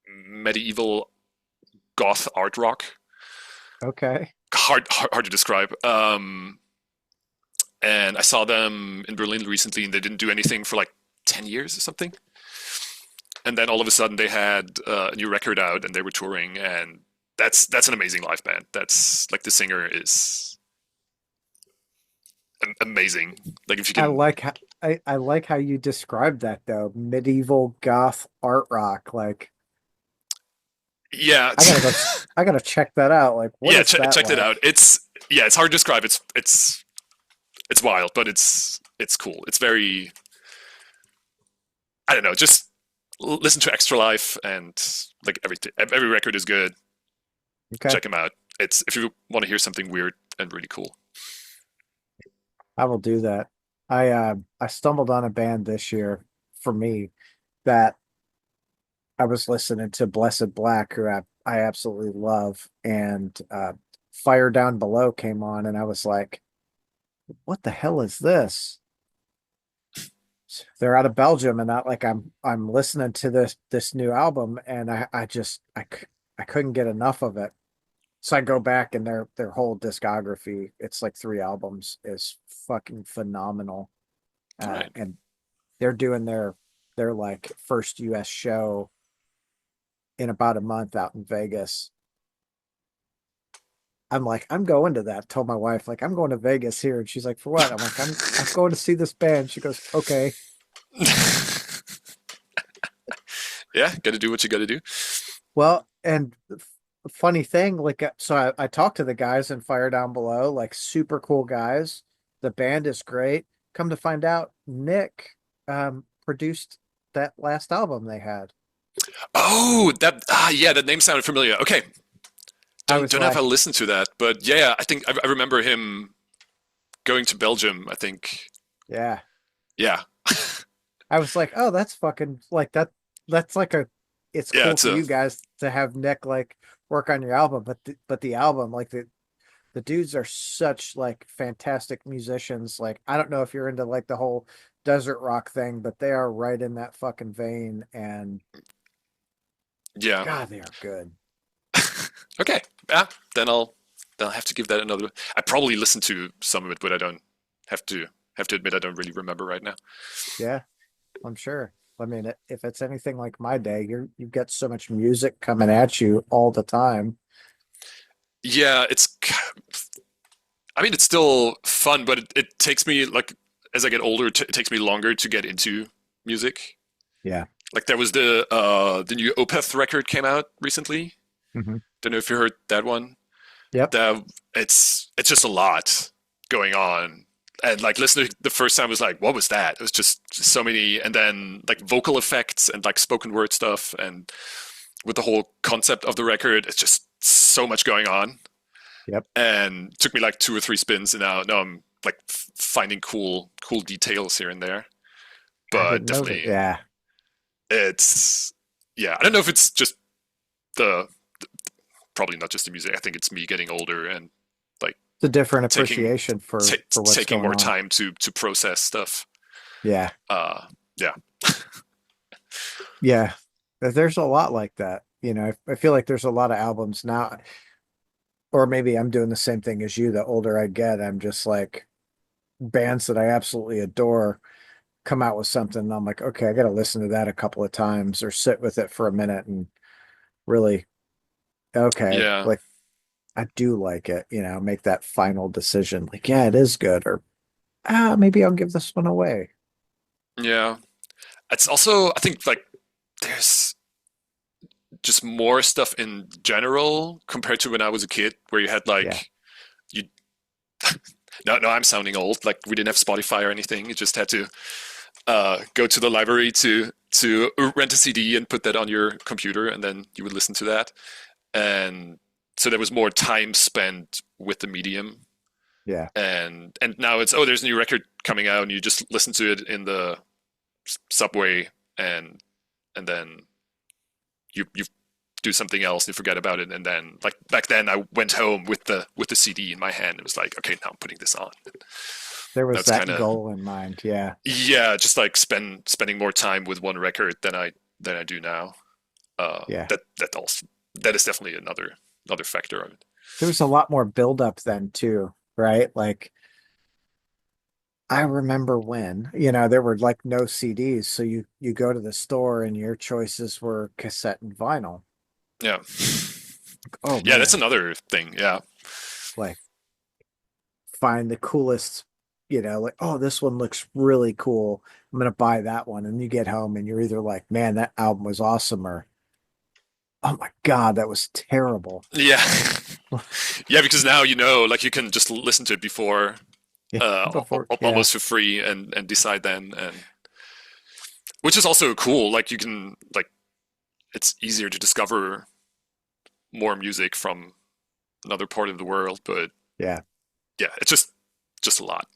Medieval goth art rock. Okay. Hard to describe. And I saw them in Berlin recently, and they didn't do anything for like 10 years or something. And then all of a sudden, they had a new record out, and they were touring, and that's an amazing live band. That's like, the singer is amazing. Like, if you I can, like how I like how you described that though. Medieval goth art rock. Like yeah, I gotta check that out. Like, what yeah, is that check it out. like? It's hard to describe. It's wild, but it's cool. It's very, I don't know. Just listen to Extra Life, and like, every record is good. Okay. Check them out. It's, if you want to hear something weird and really cool. I will do that. I stumbled on a band this year for me that I was listening to Blessed Black, who I absolutely love, and Fire Down Below came on, and I was like, "What the hell is this?" They're out of Belgium, and I'm listening to this new album, and I couldn't get enough of it. So I go back, and their whole discography, it's like 3 albums, is fucking phenomenal. All right. And they're doing their like first US show in about a month out in Vegas. I'm like, I'm going to that. Told my wife, like, I'm going to Vegas here. And she's like, for what? I'm like, I'm going to see this band. She goes, okay. Yeah, got to do what you got to do. Well, and funny thing, like, so I talked to the guys in Fire Down Below, like super cool guys. The band is great. Come to find out, Nick produced that last album they had. Oh, yeah, that name sounded familiar. Okay, I don't was don't know if I like, listened to that, but yeah, I think I remember him going to Belgium. I think, yeah. yeah, I was like, oh, that's fucking like that. That's like it's yeah. cool It's for a you guys to have Nick like work on your album, but the album, like the dudes are such like fantastic musicians. Like, I don't know if you're into like the whole desert rock thing, but they are right in that fucking vein. And yeah. God, they are good. Okay, yeah. Then I'll have to give that another. I probably listened to some of it, but I don't have to have to admit I don't really remember right now. Yeah, I'm sure. I mean, if it's anything like my day, you've got so much music coming at you all the time. Yeah, I mean, it's still fun, but it takes me like as I get older, it takes me longer to get into music. Yeah. Like there was the new Opeth record came out recently. Hmm. Don't know if you heard that one. Yep. That it's just a lot going on. And like listening the first time was like, what was that? It was just so many, and then like vocal effects and like spoken word stuff, and with the whole concept of the record, it's just so much going on. Yep. And it took me like 2 or 3 spins, and now I'm like finding cool details here and there. I But didn't know that. definitely, Yeah. it's yeah. I don't know if it's just the probably not just the music. I think it's me getting older and like It's a different taking appreciation for what's taking going more on. time to process stuff. Yeah. Yeah, Yeah. There's a lot like that. I feel like there's a lot of albums now, or maybe I'm doing the same thing as you. The older I get, I'm just like bands that I absolutely adore come out with something. And I'm like, okay, I got to listen to that a couple of times or sit with it for a minute and really, okay, yeah, like I do like it, make that final decision. Like, yeah, it is good, or maybe I'll give this one away. yeah. It's also I think like there's just more stuff in general compared to when I was a kid, where you had Yeah. like you. No, I'm sounding old. Like we didn't have Spotify or anything. You just had to go to the library to rent a CD and put that on your computer, and then you would listen to that. And so there was more time spent with the medium. Yeah. And now it's, oh, there's a new record coming out, and you just listen to it in the subway, and then you do something else, you forget about it, and then like back then I went home with the CD in my hand. It was like, okay, now I'm putting this on. There was That's kind that of, goal in mind. Yeah. yeah, just like spending more time with one record than I do now. Yeah. That is definitely another factor of it. There was a lot more buildup then too, right? Like I remember when, there were like no CDs, so you go to the store and your choices were cassette and vinyl. Yeah, Oh yeah, that's man, another thing. Yeah, like find the coolest, like, oh, this one looks really cool. I'm gonna buy that one. And you get home and you're either like, man, that album was awesome, or oh my God, that was terrible. yeah, yeah. Because now like you can just listen to it before, Yeah, before, yeah, almost for free, and decide then, and which is also cool. Like you can like it's easier to discover more music from another part of the world, but yeah. yeah, it's just a lot.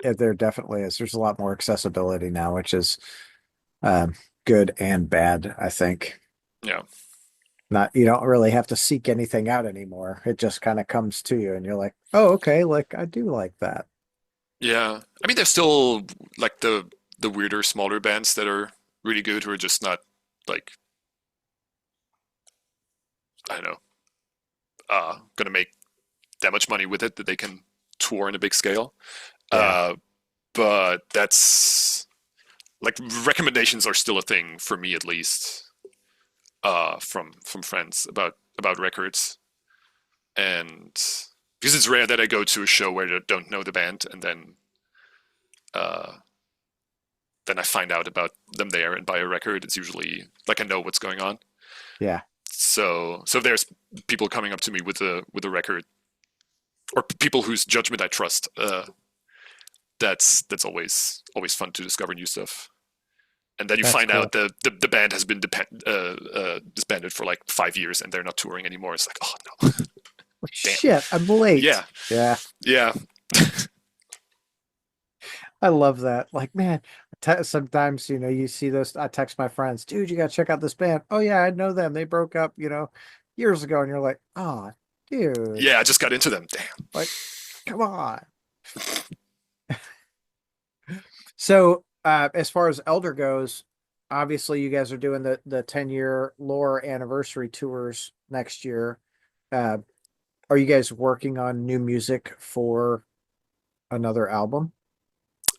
there definitely is. There's a lot more accessibility now, which is um, good and bad, I think. Yeah. Not you don't really have to seek anything out anymore. It just kind of comes to you, and you're like, oh, okay, like I do like that. Yeah. I mean, there's still like the weirder, smaller bands that are really good who are just not like, I don't know, gonna make that much money with it that they can tour on a big scale. Yeah, Uh, but that's like recommendations are still a thing for me at least, from friends about records. And because it's rare that I go to a show where I don't know the band and uh, then I find out about them there and buy a record. It's usually like I know what's going on. yeah, So if there's people coming up to me with a record or people whose judgment I trust, that's always fun to discover new stuff. And then you that's find out cool. the band has been disbanded for like 5 years and they're not touring anymore. It's like, oh no, damn. Shit, I'm late. Yeah, Yeah, yeah, I love that. Like, man, sometimes, you see those. I text my friends, dude, you gotta check out this band. Oh yeah, I know them. They broke up, years ago, and you're like, oh, dude, yeah. I just got into them. Damn. like, come on. So, as far as Elder goes, obviously you guys are doing the 10-year lore anniversary tours next year. Uh, are you guys working on new music for another album?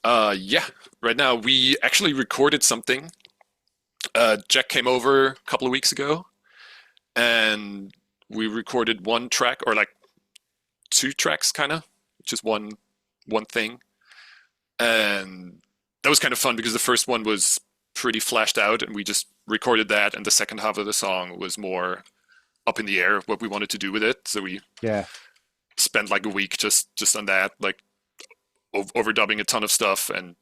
Yeah. Right now we actually recorded something. Jack came over a couple of weeks ago, and we recorded one track or like two tracks, kind of, just one thing, and that was kind of fun because the first one was pretty flashed out, and we just recorded that, and the second half of the song was more up in the air what we wanted to do with it. So we Yeah, spent like a week just on that, like overdubbing a ton of stuff and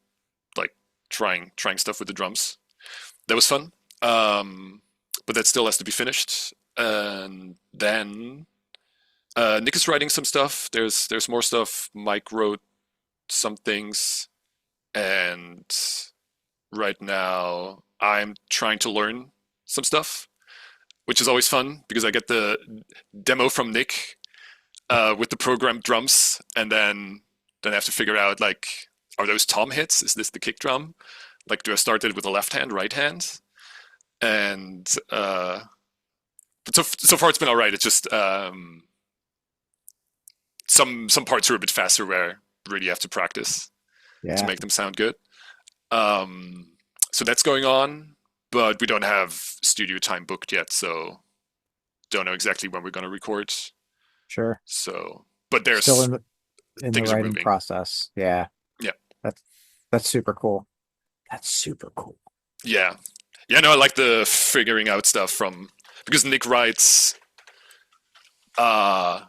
like trying stuff with the drums. That was fun. But that still has to be finished. And then Nick is writing some stuff. There's more stuff. Mike wrote some things, and right now I'm trying to learn some stuff, which is always fun because I get the demo from Nick with the programmed drums, and then I have to figure out like, are those tom hits? Is this the kick drum? Like, do I start it with the left hand, right hand? And but so far it's been all right. It's just some parts are a bit faster where you really have to practice to yeah, make them sound good. Um, so that's going on, but we don't have studio time booked yet, so don't know exactly when we're going to record. sure. So, but Still there's in the things are writing moving. process. Yeah, Yeah, that's that's super cool. That's super cool. yeah, yeah. No, I like the figuring out stuff from because Nick writes. Uh,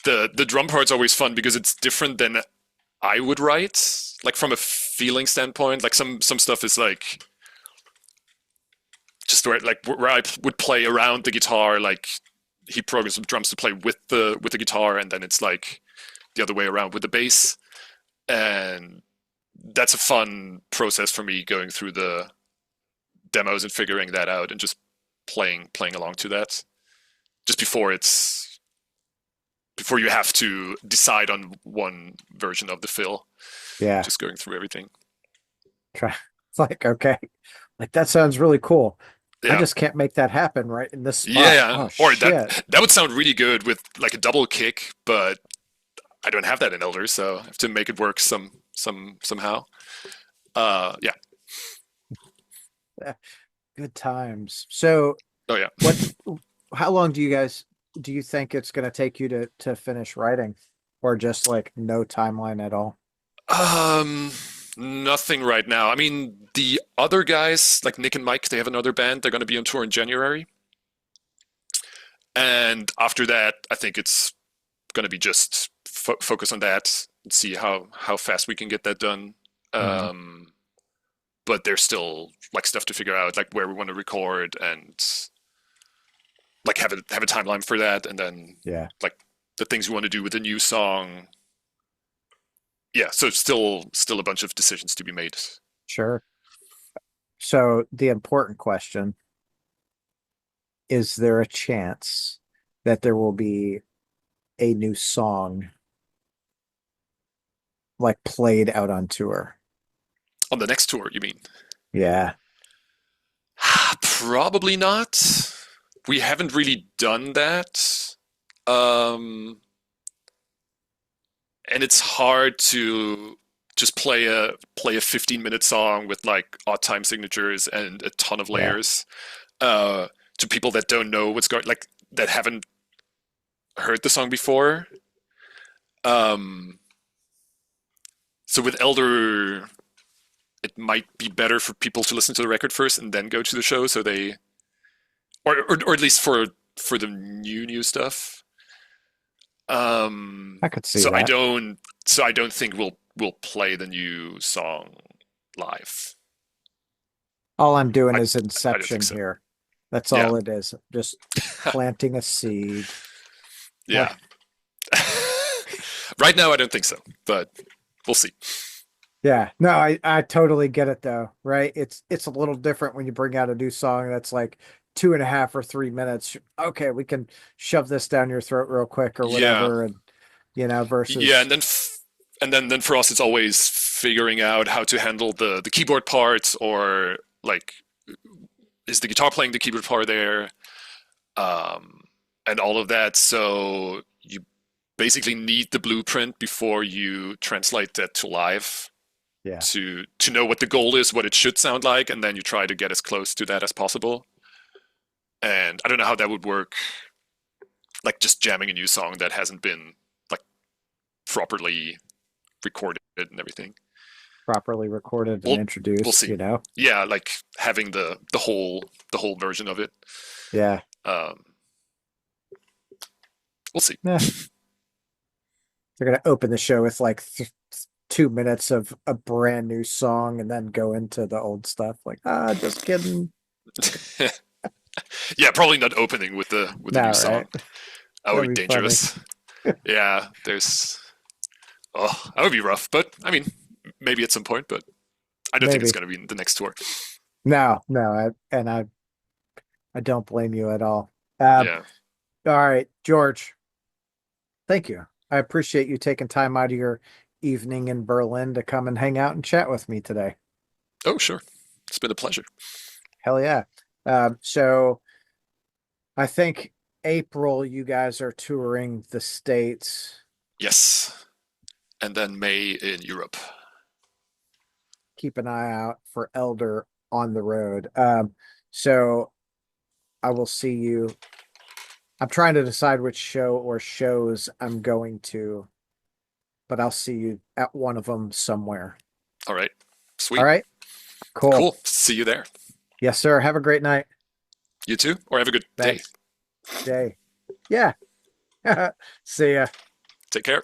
the drum part's always fun because it's different than I would write. Like from a feeling standpoint, like some stuff is like just where I would play around the guitar, like he programs some drums to play with the guitar, and then it's like the other way around with the bass, and that's a fun process for me going through the demos and figuring that out and just playing along to that just before you have to decide on one version of the fill, Yeah. just going through everything. Try. It's like, okay, like that sounds really cool. I Yeah, just can't make that happen right in this spot. yeah, Oh or shit. that would sound really good with like a double kick, but I don't have that in Elder, so I have to make it work somehow. Yeah. Eh, Good times. So Oh yeah. what how long do you think it's gonna take you to finish writing? Or just like no timeline at all? Um, Nothing right now. I mean, the other guys like Nick and Mike, they have another band. They're going to be on tour in January, and after that, I think it's going to be just focus on that and see how fast we can get that done. Hmm. Um, but there's still like stuff to figure out, like where we want to record and like have a timeline for that, and then Yeah. like the things we want to do with the new song. yeah, so still a bunch of decisions to be made. Sure. So the important question, is there a chance that there will be a new song like played out on tour? On the next tour, you mean? Yeah. Probably not. We haven't really done that. Um, and it's hard to just play a 15-minute song with like odd time signatures and a ton of Yeah. layers uh, to people that don't know what's going, like that haven't heard the song before. Um, so with Elder, it might be better for people to listen to the record first and then go to the show, so they, or at least for the new stuff. I could see So I that. don't, so I don't think we'll play the new song live. All I'm doing I is I don't think inception so. here. That's Yeah, all it is. Just planting a seed. yeah. Right now, I don't think so, but we'll see. Yeah, no, I totally get it though, right? It's a little different when you bring out a new song that's like 2.5 or 3 minutes. Okay, we can shove this down your throat real quick or Yeah, whatever, and yeah, versus and then for us, it's always figuring out how to handle the keyboard parts, or like, is the guitar playing the keyboard part there, um, and all of that. So you basically need the blueprint before you translate that to live yeah, to know what the goal is, what it should sound like, and then you try to get as close to that as possible. And I don't know how that would work, like just jamming a new song that hasn't been like properly recorded and everything. properly recorded and We'll introduced, see. Yeah, like having the whole version of it. Yeah. Um, we'll see. Yeah. They're gonna open the show with like th 2 minutes of a brand new song and then go into the old stuff. Like, just kidding. Yeah, probably not opening with the No, new right? song. That That'd would be be funny. dangerous. Yeah, there's oh, that would be rough. But I mean, maybe at some point. But I don't think it's Maybe. going to be the next tour. No, no, I don't blame you at all. Um, Yeah. all right, George, thank you. I appreciate you taking time out of your evening in Berlin to come and hang out and chat with me today. Oh, sure. It's been a pleasure. Hell yeah. So I think April, you guys are touring the States. Yes. And then May in Europe. Keep an eye out for Elder on the road. So I will see you. I'm trying to decide which show or shows I'm going to, but I'll see you at one of them somewhere. All right. All Sweet. right, cool. Cool. See you there. Yes, sir. Have a great night. You too. Or have a good day. Thanks. Day. Yeah. See ya. Take care.